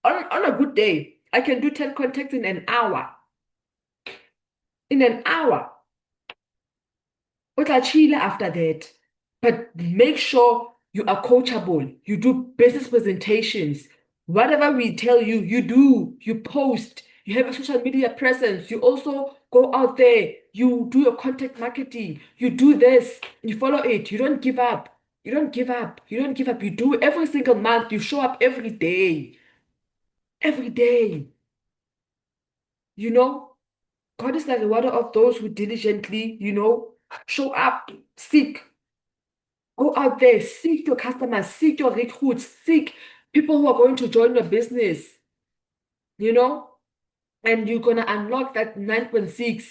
on a good day, I can do 10 contacts in an hour. In an hour. But I chill after that. But make sure you are coachable. You do business presentations. Whatever we tell you, you do. You post. You have a social media presence. You also go out there. You do your content marketing. You do this. You follow it. You don't give up. You don't give up. You don't give up. You do every single month. You show up every day. Every day. You know, God is the rewarder of those who diligently, show up, seek. Go out there, seek your customers, seek your recruits, seek people who are going to join your business, you know, and you're going to unlock that 9.6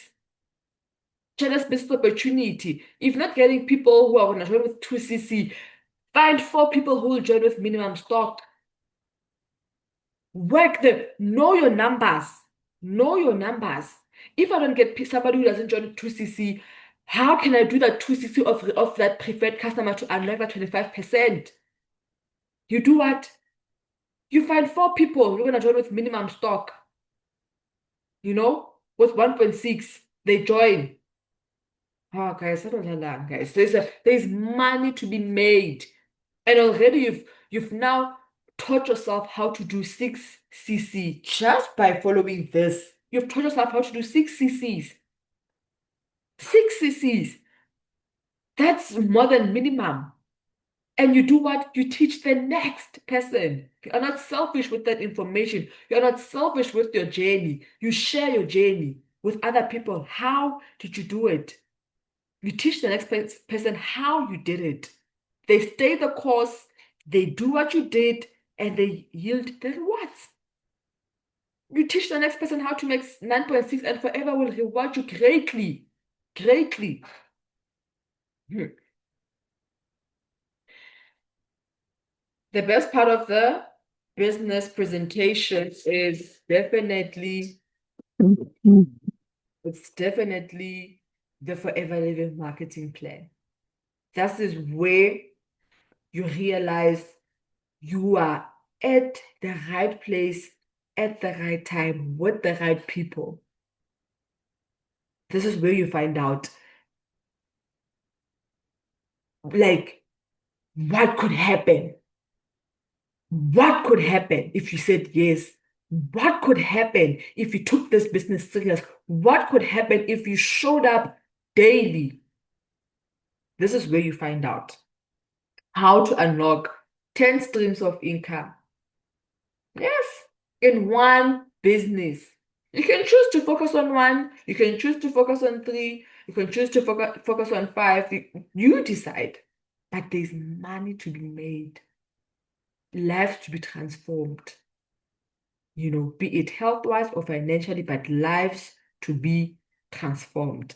channels business opportunity. If not getting people who are going to join with 2cc, find 4 people who will join with minimum stock. Work them, know your numbers, know your numbers. If I don't get somebody who doesn't join 2cc, how can I do that 2cc of that preferred customer to unlock that 25%? You do what? You find 4 people you're gonna join with minimum stock, with 1.6. They join. Oh, guys, I don't know, guys. There's money to be made. And already you've now taught yourself how to do 6cc just by following this. You've taught yourself how to do 6cc's. 6cc's. That's more than minimum. And you do what? You teach the next person. You are not selfish with that information. You are not selfish with your journey. You share your journey with other people. How did you do it? You teach the next person how you did it. They stay the course, they do what you did, and they yield the rewards. You teach the next person how to make 9.6 and forever will reward you greatly. Greatly. Hmm. The best part of the business presentation is definitely it's definitely the Forever Living marketing plan. That is where you realize you are at the right place at the right time with the right people. This is where you find out, like, what could happen? What could happen if you said yes? What could happen if you took this business serious? What could happen if you showed up daily? This is where you find out how to unlock 10 streams of income. Yes, in one business. You can choose to focus on one, you can choose to focus on three, you can choose to focus on five. You decide. But there's money to be made, lives to be transformed, be it health-wise or financially, but lives to be transformed.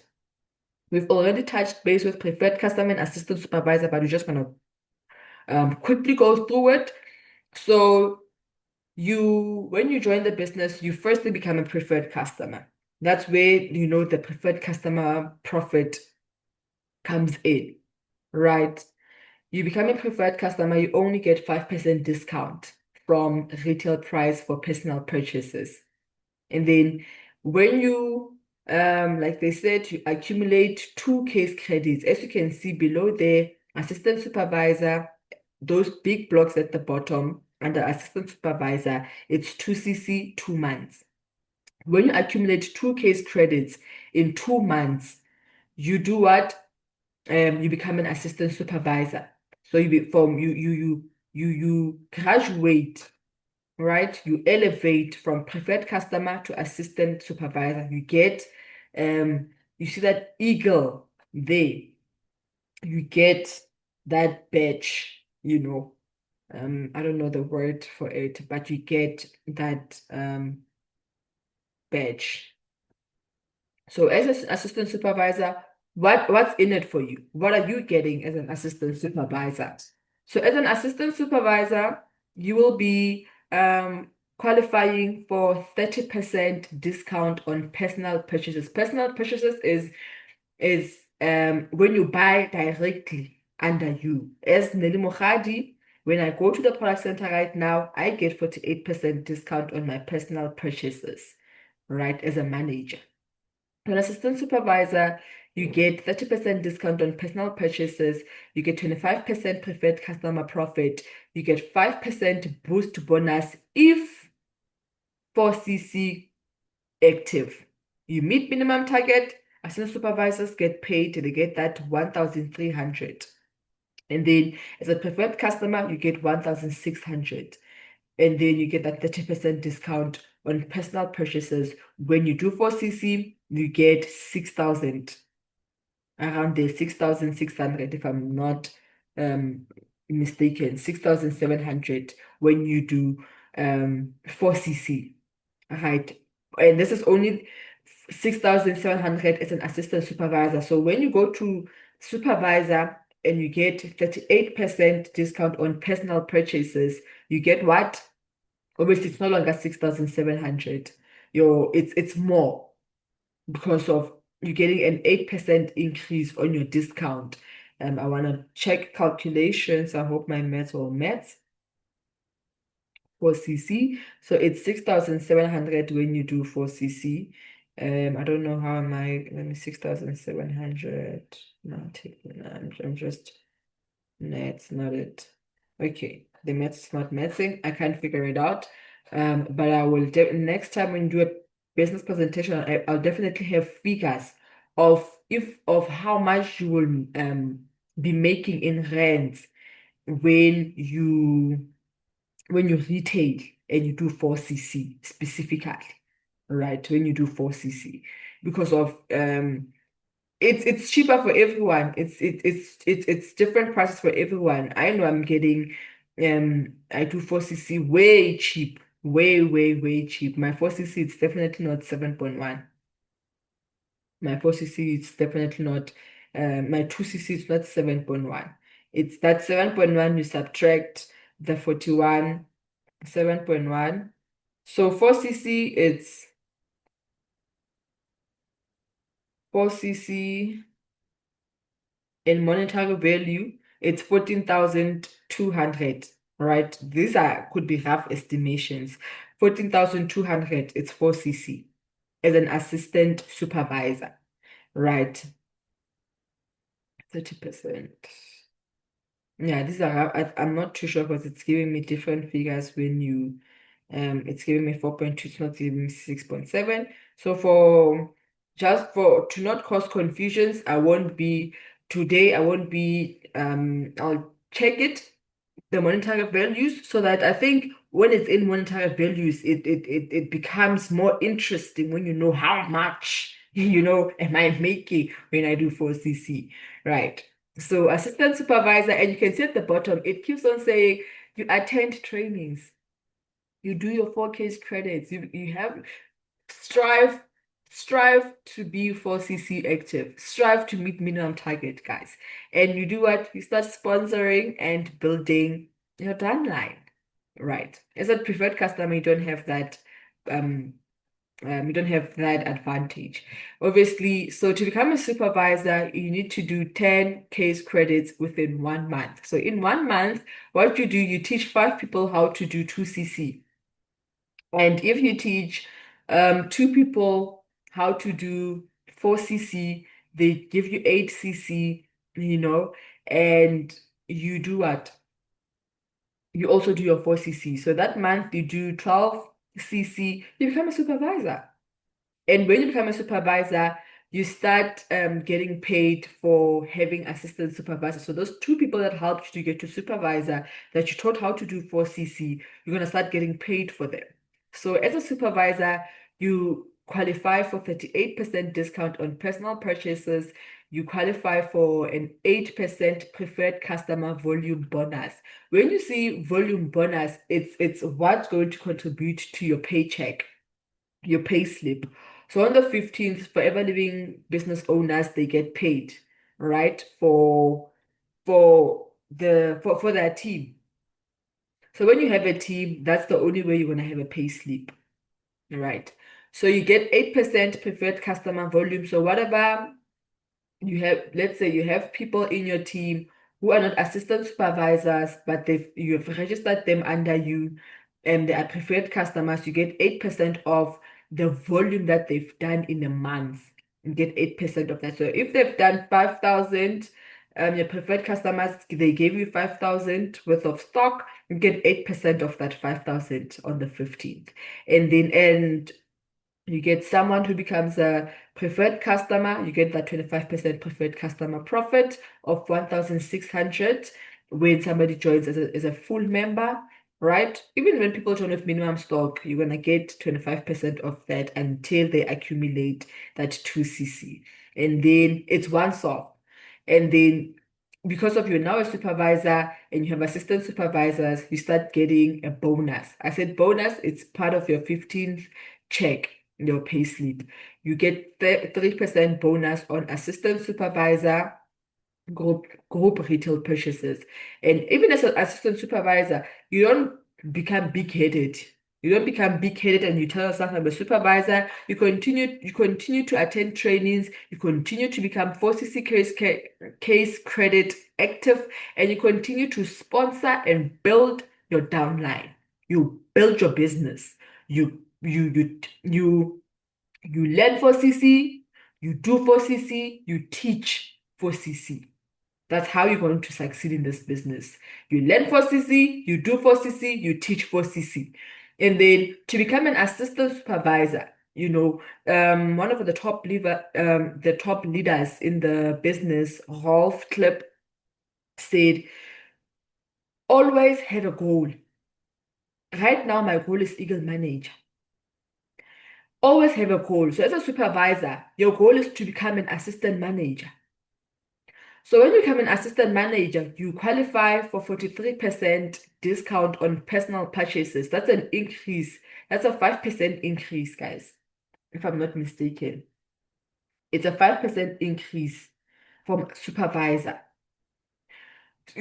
We've already touched base with preferred customer and assistant supervisor, but we're just going to quickly go through it. So when you join the business, you firstly become a preferred customer. That's where, the preferred customer profit comes in, right? You become a preferred customer, you only get 5% discount from retail price for personal purchases. And then when you, like they said, you accumulate 2 case credits. As you can see below there, assistant supervisor, those big blocks at the bottom, under assistant supervisor, it's 2cc, 2 months. When you accumulate 2 case credits in 2 months, you do what? You become an assistant supervisor. So you graduate, right? You elevate from preferred customer to assistant supervisor. You get, you see that eagle there. You get that badge, I don't know the word for it, but you get that badge. So as an assistant supervisor, what's in it for you? What are you getting as an assistant supervisor? So as an assistant supervisor, you will be qualifying for 30% discount on personal purchases. Personal purchases is when you buy directly under you. As Nelly Mohadi, when I go to the product center right now, I get 48% discount on my personal purchases, right, as a manager. An assistant supervisor, you get 30% discount on personal purchases, you get 25% preferred customer profit, you get 5% boost bonus if 4cc active. You meet minimum target, assistant supervisors get paid, they get that 1,300. And then as a preferred customer, you get 1,600. And then you get that 30% discount on personal purchases. When you do 4cc, you get 6,000, around the 6,600, if I'm not mistaken, 6,700 when you do 4cc, right? And this is only 6,700 as an assistant supervisor. So when you go to supervisor and you get 38% discount on personal purchases, you get what? Obviously, it's no longer 6,700. It's more because of you getting an 8% increase on your discount. I want to check calculations. I hope my maths will match for CC. So it's 6,700 when you do 4cc. I don't know how am I, let me 6,700. No, I'm just, that's not it. Okay, the math's not matching. I can't figure it out. But I will next time when you do a business presentation, I'll definitely have figures of how much you will be making in rands when you retail and you do 4cc specifically, right? When you do 4cc, because of it's cheaper for everyone. It's different prices for everyone. I know I'm getting I do 4cc way cheap, way cheap. My 4cc it's definitely not 7.1. My 4cc it's definitely not my 2cc it's not 7.1. It's that 7.1 you subtract the 41, 7.1. So 4cc it's 4cc in monetary value, it's 14,200, right? These are could be rough estimations. 14,200, it's 4cc as an assistant supervisor, right? 30%. Yeah, these are rough. I'm not too sure because it's giving me different figures when you it's giving me 4.2, it's not giving me 6.7. So for just for to not cause confusions, I won't be today, I won't be I'll check it, the monetary values, so that I think when it's in monetary values, it becomes more interesting when you know how much, am I making when I do 4cc, right? So assistant supervisor, and you can see at the bottom, it keeps on saying you attend trainings, you do your 4Ks credits, you have strive strive to be 4cc active, strive to meet minimum target, guys. And you do what? You start sponsoring and building your downline, right? As a preferred customer, um you don't have that advantage, obviously. So to become a supervisor, you need to do 10 case credits within 1 month. So in 1 month, what you do, you teach 5 people how to do 2cc. And if you teach 2 people how to do 4cc, they give you 8cc, and you do what? You also do your 4cc. So that month you do 12cc, you become a supervisor. And when you become a supervisor, you start getting paid for having assistant supervisor. So those 2 people that helped you to get to supervisor, that you taught how to do 4cc, you're going to start getting paid for them. So as a supervisor, you qualify for 38% discount on personal purchases. You qualify for an 8% preferred customer volume bonus. When you see volume bonus, it's what's going to contribute to your paycheck, your pay slip. So on the 15th, Forever Living business owners, they get paid, right? For their team. So when you have a team, that's the only way you're gonna have a pay slip, right? So you get 8% preferred customer volume. So whatever you have, let's say you have people in your team who are not assistant supervisors, but you've registered them under you and they are preferred customers, you get 8% of the volume that they've done in a month. You get 8% of that. So if they've done 5,000, your preferred customers, they gave you 5,000 worth of stock, you get 8% of that 5,000 on the 15th. And you get someone who becomes a preferred customer, you get that 25% preferred customer profit of 1,600 when somebody joins as a full member, right? Even when people join with minimum stock, you're gonna get 25% of that until they accumulate that 2cc. And then it's once off. And then because of you're now a supervisor and you have assistant supervisors, you start getting a bonus. I said bonus, it's part of your 15th check, your pay slip. You get 3% bonus on assistant supervisor group retail purchases. And even as an assistant supervisor, you don't become big-headed. You don't become big-headed and you tell yourself I'm a supervisor. You continue to attend trainings, you continue to become 4cc case credit active, and you continue to sponsor and build your downline. You build your business. You learn 4cc, you do 4cc, you teach 4cc. That's how you're going to succeed in this business. You learn 4cc, you do 4cc, you teach 4cc. And then to become an assistant supervisor, one of the top leaders in the business, Rolf Clip, said, always have a goal. Right now, my goal is Eagle Manager. Always have a goal. So as a supervisor, your goal is to become an assistant manager. So when you become an assistant manager, you qualify for 43% discount on personal purchases. That's an increase. That's a 5% increase, guys, if I'm not mistaken. It's a 5% increase from supervisor.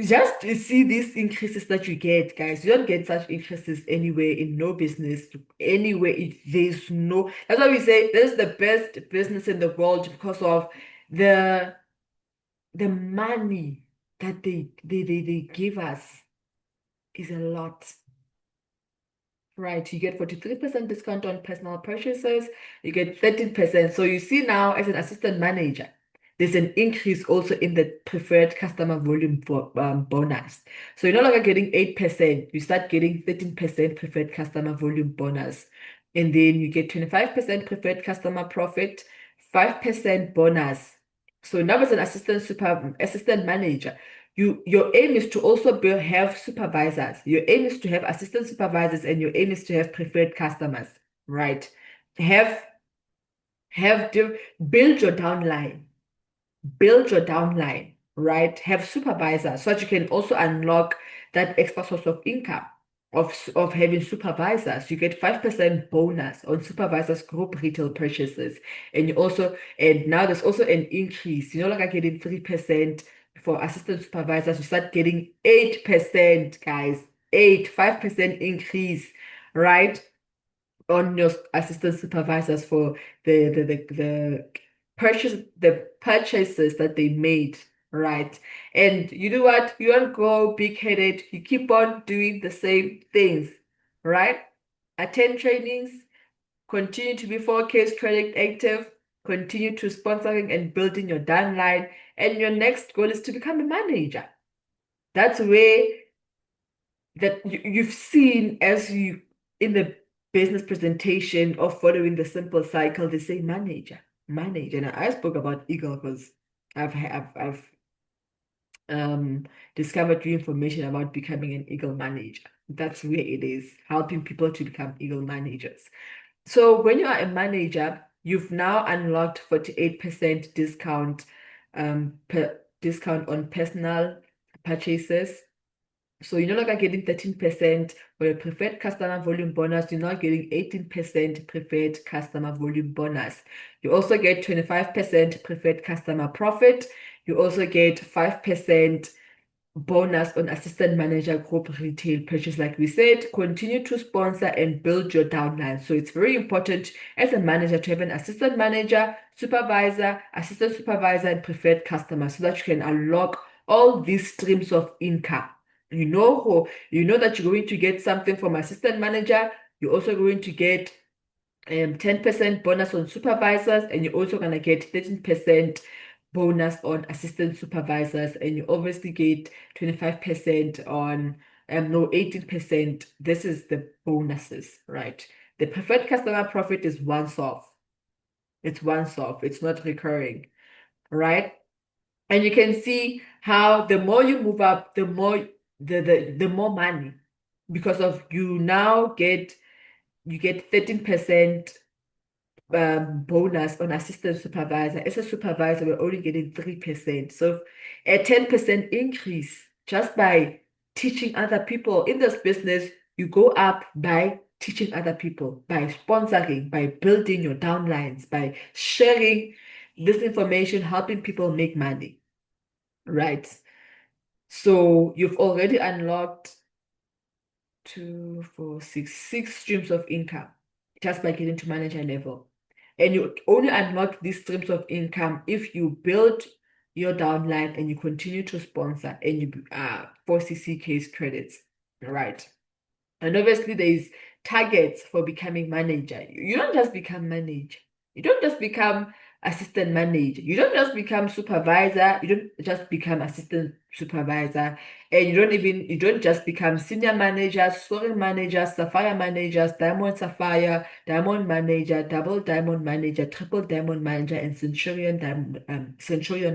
Just to see these increases that you get, guys, you don't get such increases anywhere in no business, anywhere. There's no, that's why we say this is the best business in the world because of the the money that they give us is a lot. Right, you get 43% discount on personal purchases, you get 13%. So you see now as an assistant manager, there's an increase also in the preferred customer volume for bonus. So you're no longer getting 8%, you start getting 13% preferred customer volume bonus. And then you get 25% preferred customer profit, 5% bonus. So now as an assistant manager, your aim is to also have supervisors. Your aim is to have assistant supervisors, and your aim is to have preferred customers, right? Have build your downline, right? Have supervisors so that you can also unlock that extra source of income of having supervisors. You get 5% bonus on supervisors group retail purchases. And now there's also an increase. Like I getting 3% for assistant supervisors, you start getting 8%, guys. 5% increase, right? On your assistant supervisors for the purchases that they made, right? And you know what? You don't go big-headed. You keep on doing the same things, right? Attend trainings, continue to be 4Ks credit active, continue to sponsoring and building your downline, and your next goal is to become a manager. That's where that you've seen as you in the business presentation of following the simple cycle, they say manage. And I spoke about Eagle because I've discovered new information about becoming an Eagle manager. That's where it is, helping people to become Eagle managers. So when you are a manager, you've now unlocked 48% discount on personal purchases. So you're no longer getting 13% for your preferred customer volume bonus. You're now getting 18% preferred customer volume bonus. You also get 25% preferred customer profit. You also get 5% bonus on assistant manager group retail purchase. Like we said, continue to sponsor and build your downline. So it's very important as a manager to have an assistant manager, supervisor, assistant supervisor, and preferred customer so that you can unlock all these streams of income. You know that you're going to get something from assistant manager. You're also going to get 10% bonus on supervisors, and you're also gonna get 13% bonus on assistant supervisors, and you obviously get 25% on no 18%. This is the bonuses, right? The preferred customer profit is once off. It's once off, it's not recurring, right? And you can see how the more you move up, the more the more money, because of you get 13% bonus on assistant supervisor. As a supervisor, we're only getting 3%. So a 10% increase just by teaching other people. In this business, you go up by teaching other people, by sponsoring, by building your downlines, by sharing this information, helping people make money, right? So you've already unlocked two, four, six streams of income just by getting to manager level. And you only unlock these streams of income if you build your downline and you continue to sponsor and you 4cc case credits, right? And obviously there's targets for becoming manager. You don't just become manager. You don't just become assistant manager. You don't just become supervisor. You don't just become assistant supervisor. And you don't just become senior managers, soaring managers, sapphire managers, diamond sapphire, diamond manager, double diamond manager, triple diamond manager, and centurion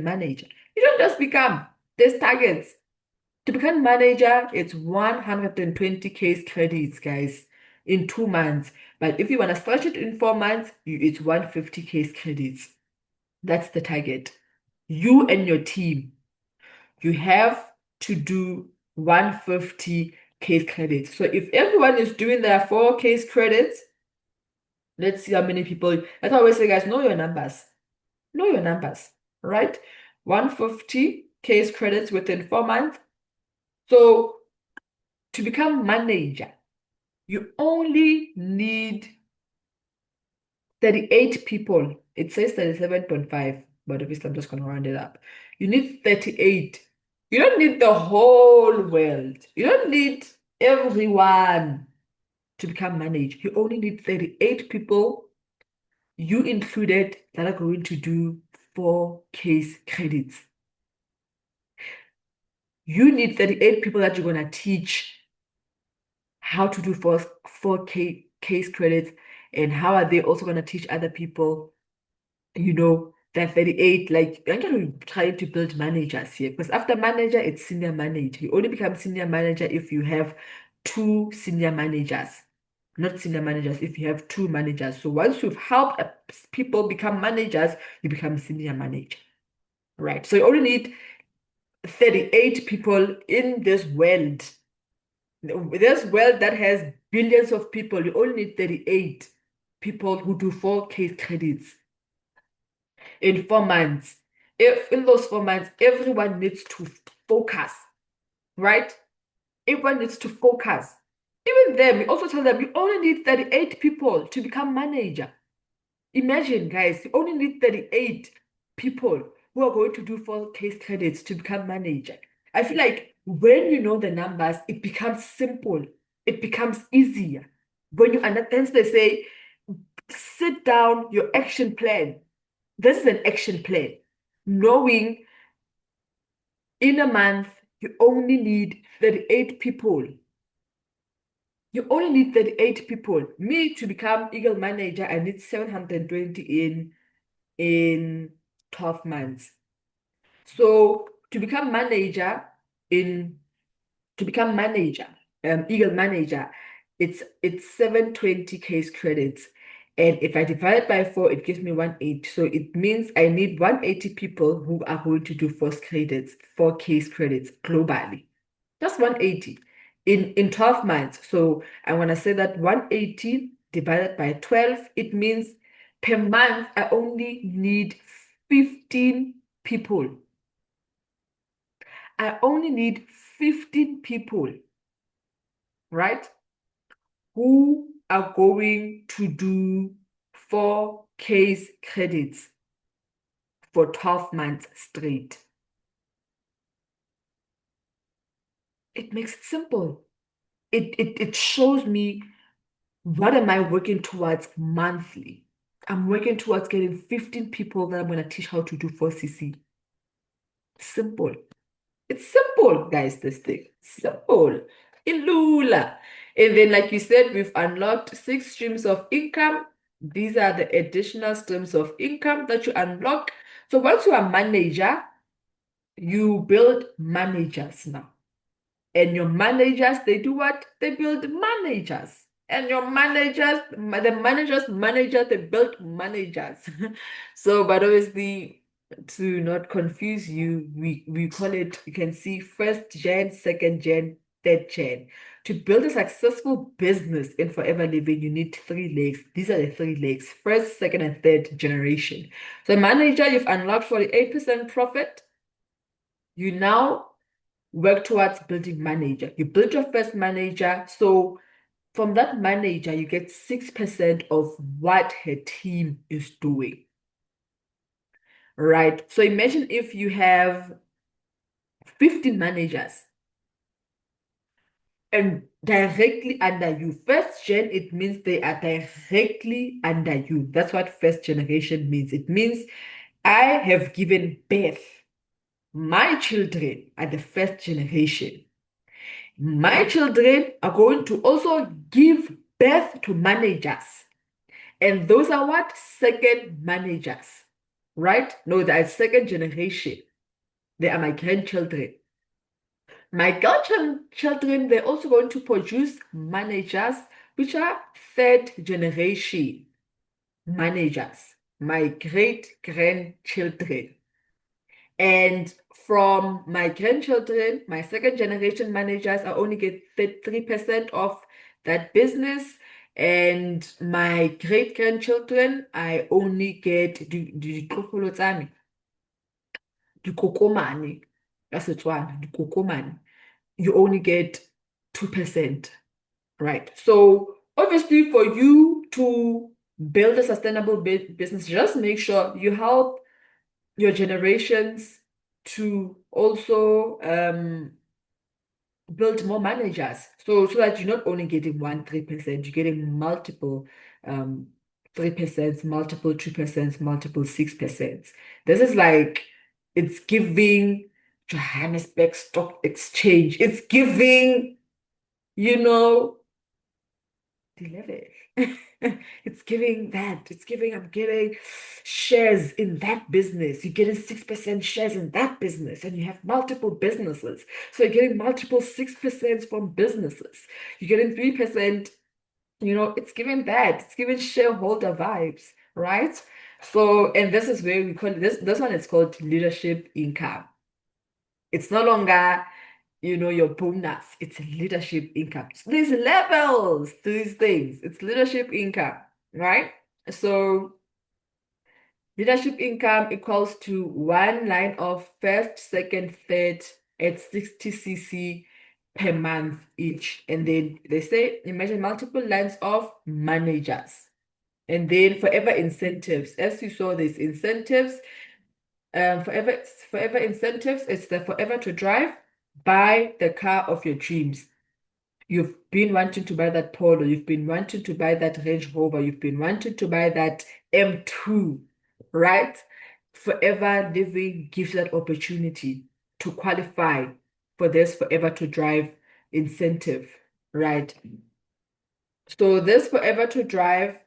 manager. You don't just become. There's targets. To become manager, it's 120 case credits, guys, in 2 months. But if you want to stretch it in 4 months, it's 150 case credits. That's the target. You and your team, you have to do 150 case credits. So if everyone is doing their 4 case credits, let's see how many people. That's why I always say, guys, know your numbers. Know your numbers, right? 150 case credits within 4 months. So to become manager, you only need 38 people. It says 37.5, but obviously I'm just going to round it up. You need 38. You don't need the whole world. You don't need everyone to become manager. You only need 38 people, you included, that are going to do 4 case credits. You need 38 people that you're going to teach how to do 4 case credits, and how are they also going to teach other people, that 38, like, I'm going to try to build managers here, because after manager, it's senior manager. You only become senior manager if you have 2 senior managers, not senior managers if you have 2 managers. So once you've helped people become managers, you become senior manager, right? So you only need 38 people in this world. This world that has billions of people, you only need 38 people who do 4 case credits in 4 months. If in those 4 months, everyone needs to focus, right? Everyone needs to focus. Even them, we also tell them you only need 38 people to become manager. Imagine, guys, you only need 38 people who are going to do 4 case credits to become manager. I feel like when you know the numbers, it becomes simple. It becomes easier. When you understand, they say, sit down your action plan. This is an action plan. Knowing in a month, you only need 38 people. You only need 38 people. Me, to become Eagle manager, I need 720 in 12 months. So to become manager, Eagle manager, it's 720 case credits. And if I divide by 4, it gives me 180. So it means I need 180 people who are going to do 4 case credits globally. Just 180 in 12 months. So I want to say that 180 divided by 12, it means per month I only need 15 people. I only need 15 people, right? Who are going to do 4 case credits for 12 months straight. It makes it simple. It shows me what am I working towards monthly. I'm working towards getting 15 people that I'm going to teach how to do 4CC. Simple. It's simple, guys, this thing. Simple. Ilula. And then, like you said, we've unlocked 6 streams of income. These are the additional streams of income that you unlock. So once you're a manager, you build managers now. And your managers, they do what? They build managers. And your managers, the managers manager, they build managers. So, but obviously, to not confuse you, we call it, you can see first gen, second gen, third gen. To build a successful business in Forever Living, you need 3 legs. These are the 3 legs, first, second, and third generation. So manager, you've unlocked 48% profit. You now work towards building manager. You build your first manager. So from that manager, you get 6% of what her team is doing. Right. So imagine if you have 15 managers and directly under you. First gen, it means they are directly under you. That's what first generation means. It means I have given birth. My children are the first generation. My children are going to also give birth to managers. And those are what? Second managers, right? No, they are second generation. They are my grandchildren. My grandchildren, they're also going to produce managers, which are third generation managers, my great grandchildren. And from my grandchildren, my second generation managers, I only get 3% of that business. And my great grandchildren, I only get ditlogolo tsa me, dikokomane ka Setswana, dikokomane. You only get 2%, right? So obviously for you to build a sustainable business, just make sure you help your generations to also build more managers. So that you're not only getting 3%, you're getting multiple 3%, multiple 2%, multiple 6%. This is like it's giving Johannesburg Stock Exchange. It's giving, you know, deliver. It's giving that. It's giving, I'm getting shares in that business. You're getting 6% shares in that business, and you have multiple businesses. So you're getting multiple 6% from businesses. You're getting 3%, it's giving that. It's giving shareholder vibes, right? So, and this is where we call it, this one is called leadership income. It's no longer your bonus. It's leadership income. So there's levels to these things. It's leadership income, right? So leadership income equals to one line of first, second, third at 60cc per month each. And then they say imagine multiple lines of managers. And then forever incentives. As you saw, there's incentives. Forever incentives. It's the forever to drive. Buy the car of your dreams. You've been wanting to buy that Polo, you've been wanting to buy that Range Rover, you've been wanting to buy that M2, right? Forever Living gives that opportunity to qualify for this Forever to Drive incentive, right? So this Forever to Drive,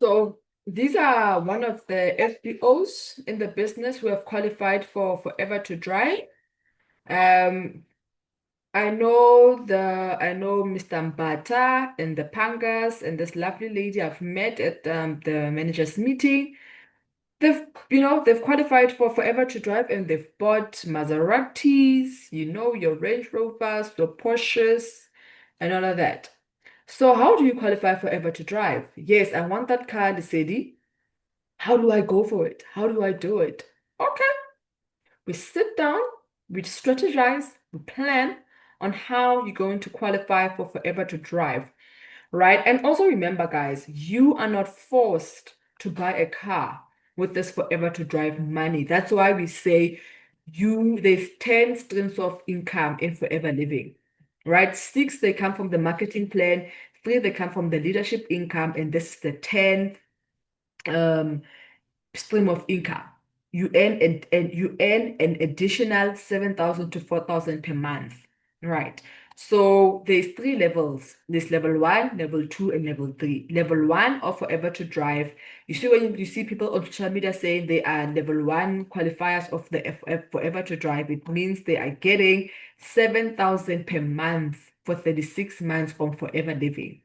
So these are one of the FBOs in the business who have qualified for Forever to Drive. Um, I know Mr. Mbata and the Pangas and this lovely lady I've met at the managers meeting. They've qualified for Forever to Drive and they've bought Maseratis, your Range Rovers, your Porsches, and all of that. So how do you qualify for Forever to Drive? Yes, I want that car, Lesedi. How do I go for it? How do I do it? Okay, we sit down, we strategize, we plan on how you're going to qualify for Forever to Drive, right? And also remember, guys, you are not forced to buy a car with this Forever to Drive money. That's why we say there's 10 streams of income in Forever Living, right? Six, they come from the marketing plan, three, they come from the leadership income, and this is the 10 um stream of income. You earn an additional 7,000 to 4,000 per month. Right. So there's three levels. There's level one, level two, and level three. Level one or Forever to Drive. You see when you see people on social media saying they are level one qualifiers of the Forever to Drive, it means they are getting 7,000 per month for 36 months from Forever Living.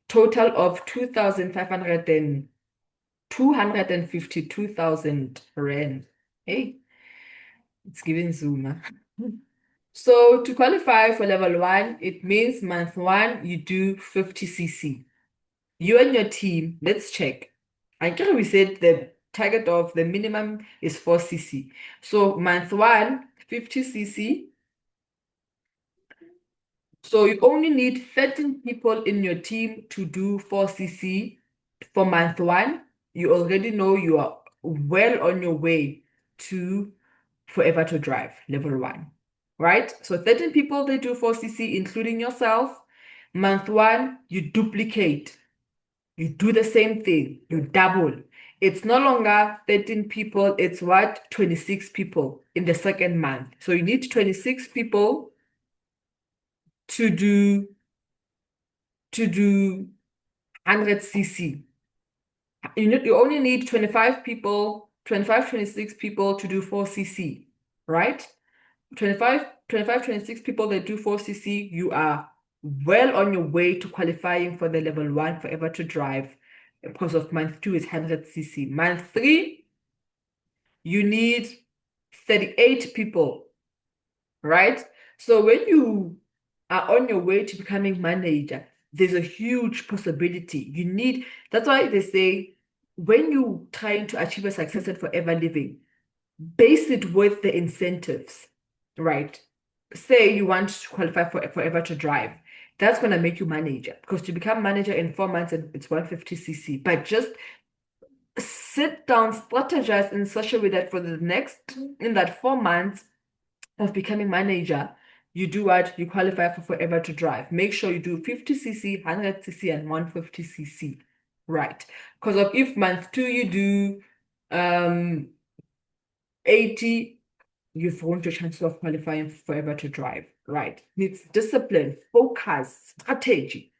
Total of 252,000 rand. Hey, it's giving Zuma. So to qualify for level one, it means month one, you do 50cc. You and your team, let's check. I think we said the target of the minimum is 4cc. So month one, 50cc. So you only need 13 people in your team to do 4cc for month one. You already know you are well on your way to Forever to Drive, level one, right? So 13 people, they do 4cc, including yourself. Month one, you duplicate. You do the same thing. You double. It's no longer 13 people. It's what? 26 people in the second month. So you need 26 people to do 100cc. You only need 25 people, 25, 26 people to do 4cc, right? 26 people that do 4cc, you are well on your way to qualifying for the level one Forever to Drive because of month two is 100cc. Month three, you need 38 people, right? So when you are on your way to becoming manager, there's a huge possibility. That's why they say when you trying to achieve a success at Forever Living, base it with the incentives, right? Say you want to qualify for Forever to Drive. That's going to make you manager because to become manager in 4 months, it's 150cc. But just sit down, strategize in such a way that in that 4 months of becoming manager, you do what? You qualify for Forever to Drive. Make sure you do 50cc, 100cc, and 150cc. Right. Because of if month two you do 80, you've won your chances of qualifying Forever to Drive. Right. Needs discipline, focus, strategy.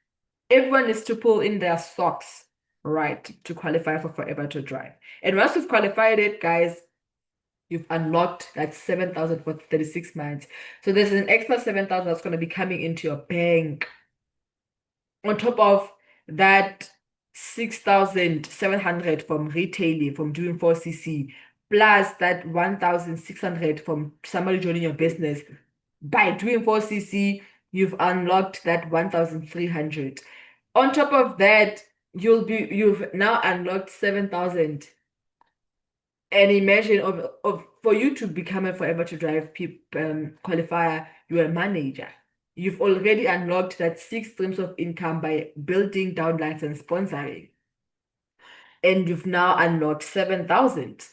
Everyone needs to pull in their socks, right, to qualify for Forever to Drive. And once you've qualified it, guys, you've unlocked that 7,000 for 36 months. So there's an extra 7,000 that's going to be coming into your bank on top of that 6,700 from retailing, from doing 4cc, plus that 1,600 from somebody joining your business. By doing 4cc, you've unlocked that 1,300. On top of that, you've now unlocked 7,000. And imagine of for you to become a Forever to Drive qualifier, you're a manager. You've already unlocked that six streams of income by building downlines and sponsoring. And you've now unlocked 7,000.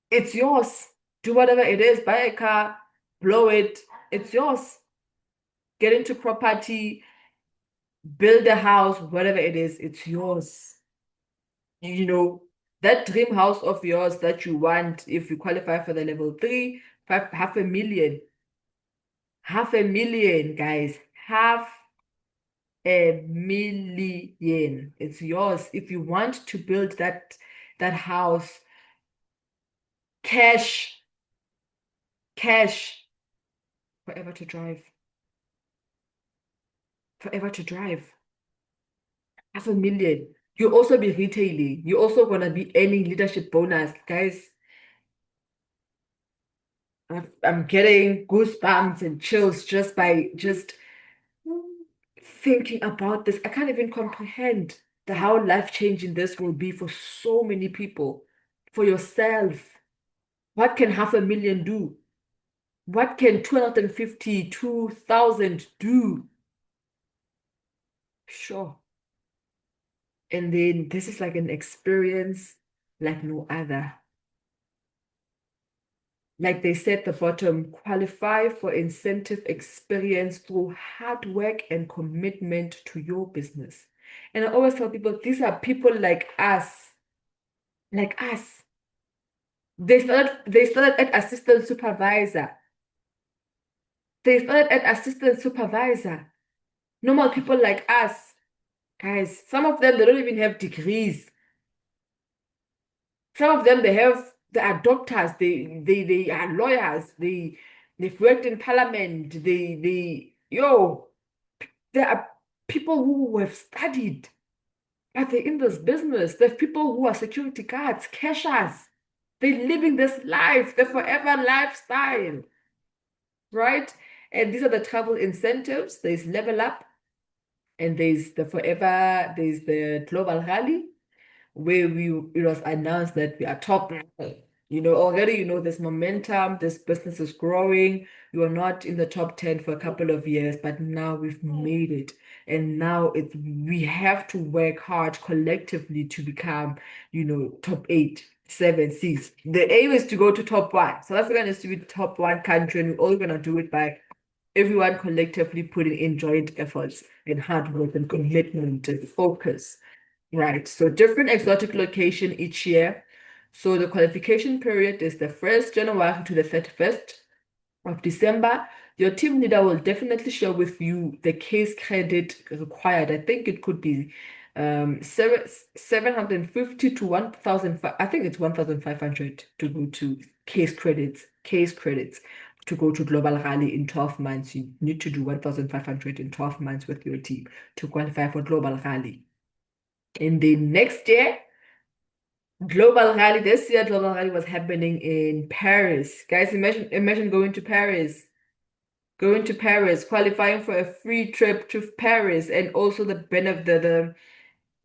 It's yours. Do whatever it is, buy a car, blow it. It's yours. Get into property, build a house, whatever it is, it's yours. You know, that dream house of yours that you want, if you qualify for the level three, 5.5 million. 500,000, guys. 500,000. It's yours. If you want to build that house, cash, cash, forever to drive, forever to drive. 500,000. You also be retailing. You also gonna be earning leadership bonus, guys. I'm getting goosebumps and chills just by just thinking about this. I can't even comprehend how life-changing this will be for so many people, for yourself. What can 500,000 do? What can 252,000 do? Sure. And then this is like an experience like no other. Like they said at the bottom, qualify for incentive experience through hard work and commitment to your business. And I always tell people, these are people like us, like us. They started at assistant supervisor. They started at assistant supervisor. Normal people like us. Guys, some of them, they don't even have degrees. Some of them, they are doctors, they are lawyers, they've worked in parliament, there are people who have studied, but they're in this business. There's people who are security guards, cashiers. They're living this life, the forever lifestyle, right? And these are the travel incentives. There's Level Up, and there's the Global Rally, where it was announced that we are top. Already, there's momentum, this business is growing. You are not in the top 10 for a couple of years, but now we've made it. And now we have to work hard collectively to become, top 8, 7, 6. The aim is to go to top 1. South Africa needs to be top 1 country, and we're all gonna do it by everyone collectively putting in joint efforts and hard work and commitment and focus. Right. So different exotic location each year. So the qualification period is the 1st January to the 31st of December. Your team leader will definitely share with you the case credit required. I think it could be 750 to 1,000. I think it's 1,500 to go to case credits to go to Global Rally in 12 months. You need to do 1,500 in 12 months with your team to qualify for Global Rally. In the next year, this year, Global Rally was happening in Paris. Guys, imagine going to Paris, qualifying for a free trip to Paris, and also the benefit,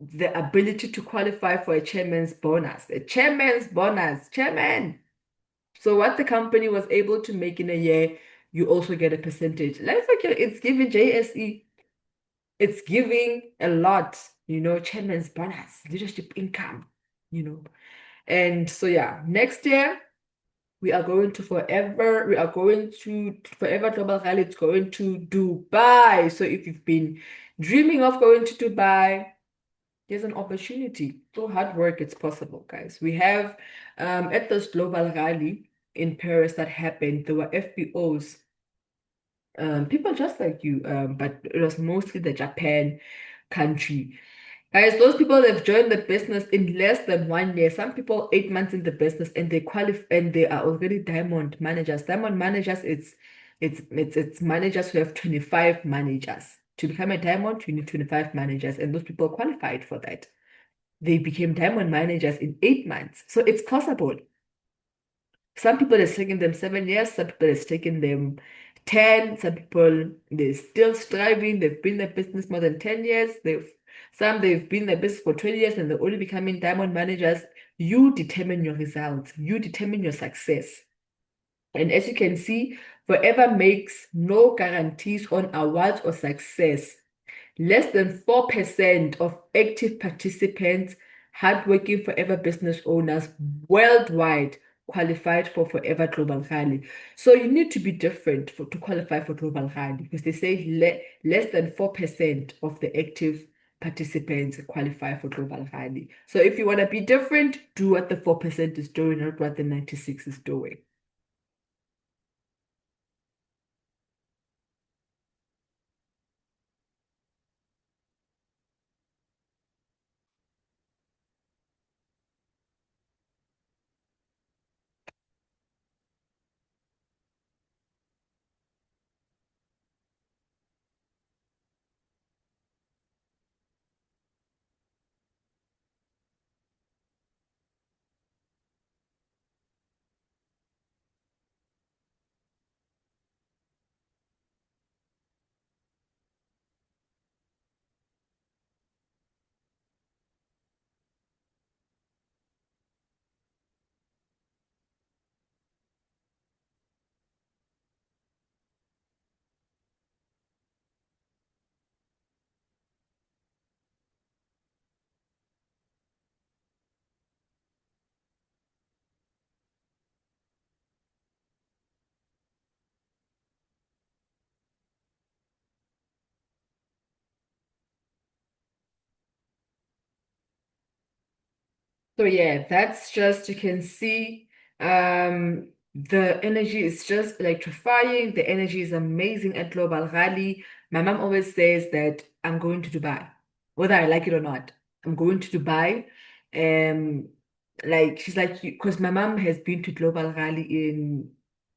the ability to qualify for a chairman's bonus. A chairman's bonus, chairman. So what the company was able to make in a year, you also get a percentage. Let's look at it's giving JSE. It's giving a lot, chairman's bonus, leadership income, you know. And so yeah, next year we are going to Forever Global Rally. It's going to Dubai. So if you've been dreaming of going to Dubai, there's an opportunity. Through hard work, it's possible, guys. We have at this Global Rally in Paris that happened, there were FBOs, people just like you, but it was mostly the Japan country. Guys, those people that have joined the business in less than 1 year, some people 8 months in the business, and they qualify and they are already diamond managers. Diamond managers, it's managers who have 25 managers. To become a diamond, you need 25 managers, and those people qualified for that. They became diamond managers in 8 months. So it's possible. Some people it's taken them 7 years, some people it's taken them 10, some people they're still striving, they've been in the business more than 10 years, they've been in the business for 20 years and they're only becoming diamond managers. You determine your results, you determine your success. And as you can see, Forever makes no guarantees on awards or success. Less than 4% of active participants, hardworking Forever business owners worldwide qualified for Forever Global Rally. So you need to be different to qualify for Global Rally, because they say less than 4% of the active participants qualify for Global Rally. So if you want to be different, do what the 4% is doing, not what the 96 is doing. So yeah, that's just you can see the energy is just electrifying. The energy is amazing at Global Rally. My mom always says that I'm going to Dubai, whether I like it or not. I'm going to Dubai. Um, like she's like, because my mom has been to Global Rally in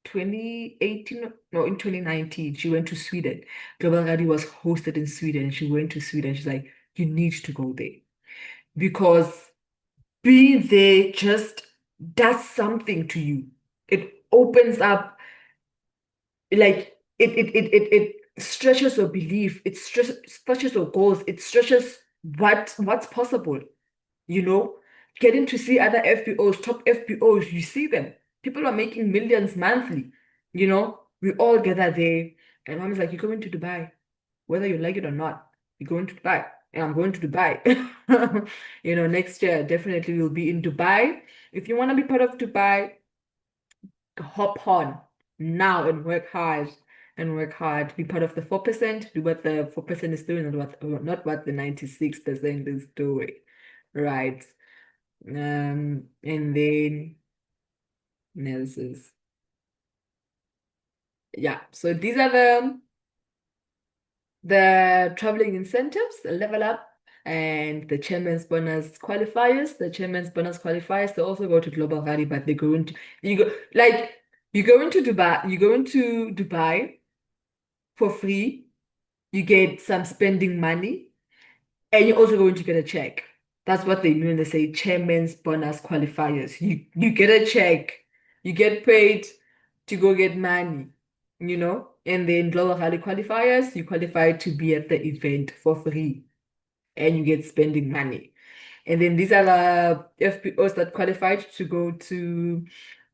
2018, no, in 2019. She went to Sweden. Global Rally was hosted in Sweden. She went to Sweden. She's like, you need to go there because being there just does something to you. It opens up, like it stretches your belief, stretches your goals, it stretches what's possible, you know. Getting to see other FBOs, top FBOs, you see them. People are making millions monthly, you know. We all gather there, and mom is like, "You're going to Dubai, whether you like it or not. You're going to Dubai." And I'm going to Dubai. You know, next year definitely we'll be in Dubai. If you want to be part of Dubai, hop on now and work hard. Be part of the 4%, do what the 4% is doing, and not what the 96% is doing. Right. And then no, this is yeah. So these are the traveling incentives, the level up, and the chairman's bonus qualifiers. The chairman's bonus qualifiers, they also go to Global Rally, but they go into you go like you go into Dubai for free, you get some spending money, and you're also going to get a check. That's what they mean when they say chairman's bonus qualifiers. You get a check, you get paid to go get money, you know? And then Global Rally qualifiers, you qualify to be at the event for free and you get spending money. And then these are the FPOs that qualified to go to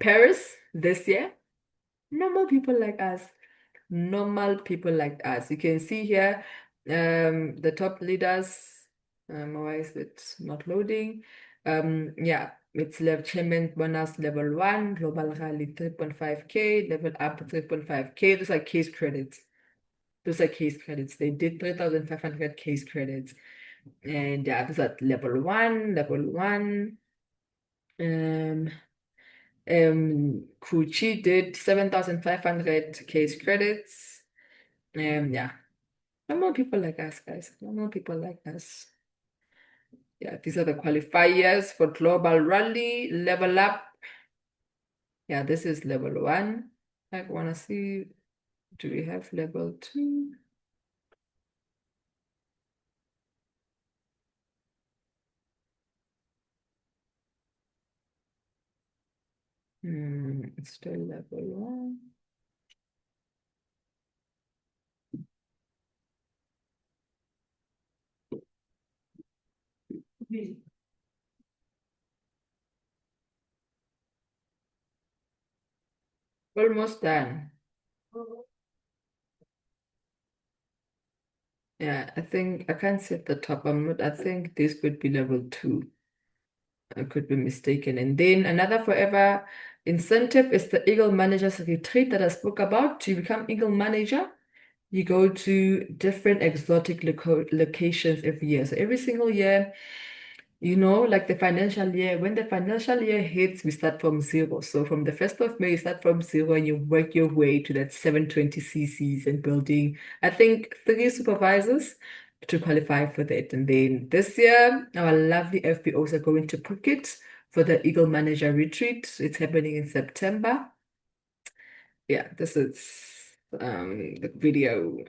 Paris this year. Normal people like us, normal people like us. You can see here the top leaders. Why is it not loading? Yeah, it's level chairman bonus level 1, global rally 3.5K, level up 3.5K. Those are case credits. Those are case credits. They did 3,500 case credits. And yeah, those are level 1, level 1. Um, Kuchi did 7,500 case credits. Yeah. No more people like us, guys. No more people like us. Yeah, these are the qualifiers for Global Rally, Level Up. Yeah, this is level 1. I want to see, do we have level 2? It's still level 1. Almost done. Yeah, I think I can't see at the top. I think this could be level 2. I could be mistaken. And then another forever incentive is the Eagle Managers Retreat that I spoke about. To become Eagle Manager, you go to different exotic locations every year. So every single year, you know, like the financial year, when the financial year hits, we start from zero. So from the 1st of May, you start from zero and you work your way to that 720 cc's and building, I think, 3 supervisors to qualify for that. And then this year, our lovely FBOs are going to Phuket for the Eagle Manager Retreat. It's happening in September. Yeah, this is the video.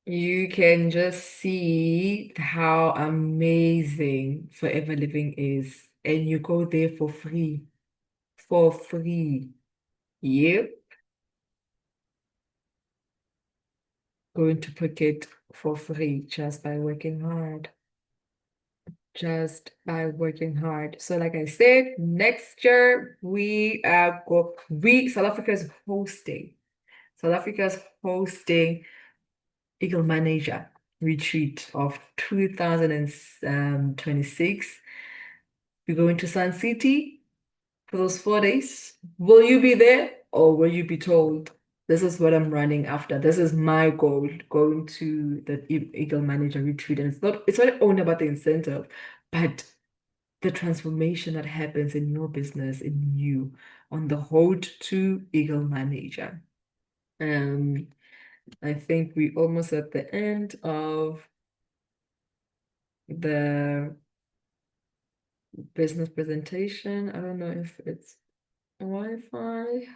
You can just see how amazing Forever Living is, and you go there for free. For free. Yep, going to pocket for free just by working hard. Just by working hard. So, like I said, next year South Africa is hosting. South Africa is hosting Eagle Manager retreat of 2026. We're going to Sun City for those 4 days. Will you be there or will you be told, this is what I'm running after? This is my goal, going to the Eagle Manager retreat. And it's not only about the incentive, but the transformation that happens in your business, in you, on the road to Eagle Manager. Um, I think we almost at the end of the business presentation. I don't know if it's Wi-Fi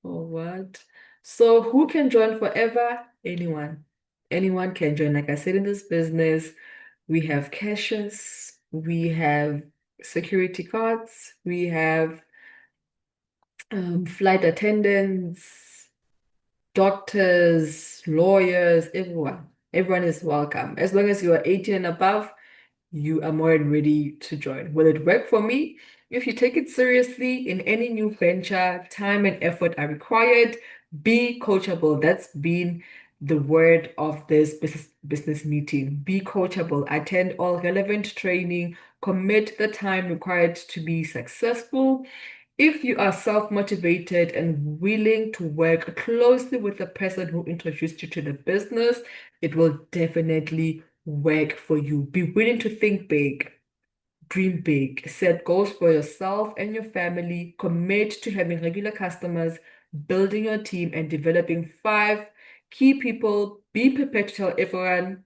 or what. So who can join forever? Anyone. Anyone can join. Like I said, in this business, we have cashiers, we have security cards, we have flight attendants, doctors, lawyers, everyone. Everyone is welcome. As long as you are 18 and above, you are more than ready to join. Will it work for me? If you take it seriously in any new venture, time and effort are required. Be coachable. That's been the word of this business meeting. Be coachable. Attend all relevant training. Commit the time required to be successful. If you are self-motivated and willing to work closely with the person who introduced you to the business, it will definitely work for you. Be willing to think big, dream big, set goals for yourself and your family, commit to having regular customers, building your team, and developing 5 key people. Be prepared to tell everyone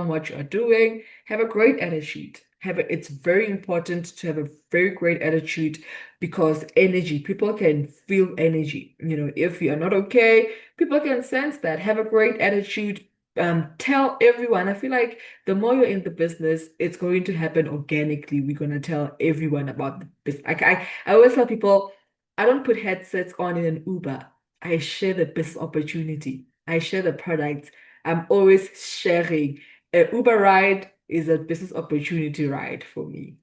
what you are doing. Have a great attitude. It's very important to have a very great attitude because energy, people can feel energy. If you are not okay, people can sense that. Have a great attitude. Tell everyone. I feel like the more you're in the business, it's going to happen organically. We're gonna tell everyone about the business. I always tell people, I don't put headsets on in an Uber. I share the business opportunity. I share the product. I'm always sharing. A Uber ride is a business opportunity ride for me.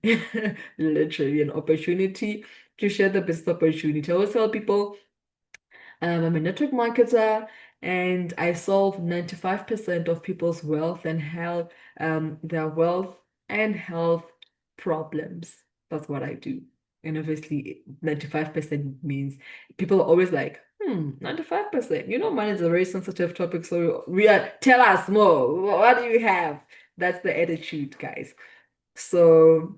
Literally an opportunity to share the business opportunity. I always tell people I'm a network marketer and I solve 95% of people's wealth and health, their wealth and health problems. That's what I do. And obviously, 95% means people are always like, 95%. Money is a very sensitive topic. So tell us more. What do you have? That's the attitude, guys. So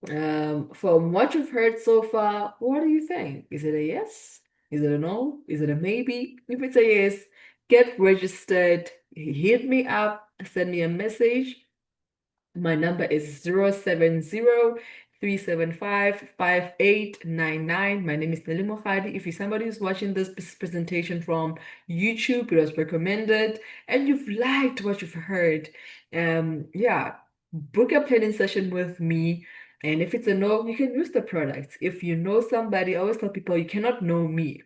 from what you've heard so far, what do you think? Is it a yes? Is it a no? Is it a maybe? If it's a yes, get registered, hit me up, send me a message. My number is 070-375-5899. My name is Nelly Mohadi. If you're somebody who's watching this presentation from YouTube, it was recommended, and you've liked what you've heard, yeah, book a planning session with me. And if it's a no, you can use the products. If you know somebody, I always tell people you cannot know me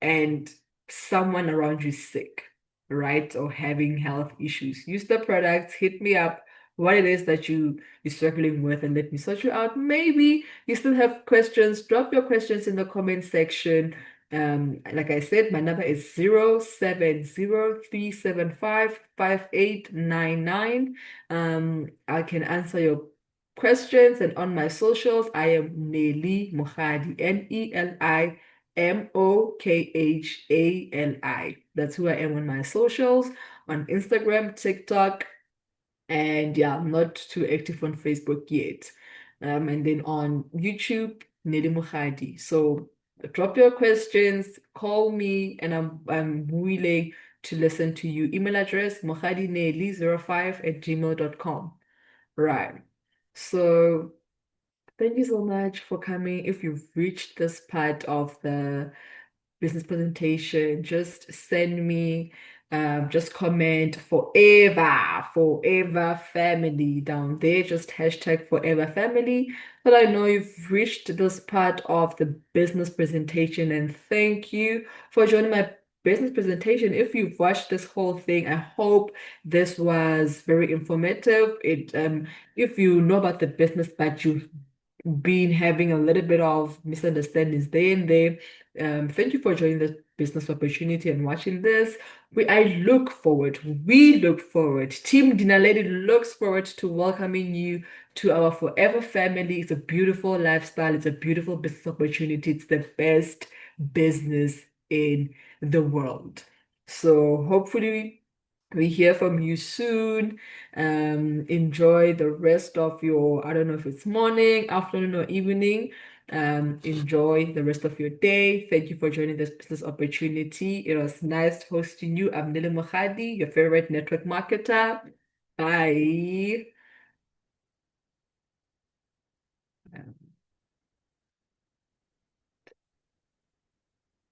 and someone around you is sick, right? Or having health issues. Use the products, hit me up, what it is that you're struggling with, and let me sort you out. Maybe you still have questions. Drop your questions in the comment section. Like I said, my number is 070-375-5899. I can answer your questions, and on my socials, I am Nelly Mohadi, Mokhali. That's who I am on my socials, on Instagram, TikTok, and yeah, I'm not too active on Facebook yet. And then on YouTube, Nelly Mokhadi. So drop your questions, call me, and I'm willing to listen to you. Email address mokhadinelly05@gmail.com. Right. So thank you so much for coming. If you've reached this part of the business presentation, just send me just comment forever, forever family down there. Just hashtag forever family. But I know you've reached this part of the business presentation, and thank you for joining my business presentation. If you've watched this whole thing, I hope this was very informative. If you know about the business but you've been having a little bit of misunderstandings there and there. Thank you for joining this business opportunity and watching this. We look forward, Team Dinaledi looks forward to welcoming you to our forever family. It's a beautiful lifestyle, it's a beautiful business opportunity, it's the best business in the world. So hopefully we hear from you soon. Enjoy the rest of your, I don't know if it's morning, afternoon, or evening. Enjoy the rest of your day. Thank you for joining this business opportunity. It was nice hosting you. I'm Nili Mokhadi, your favorite network marketer. Bye.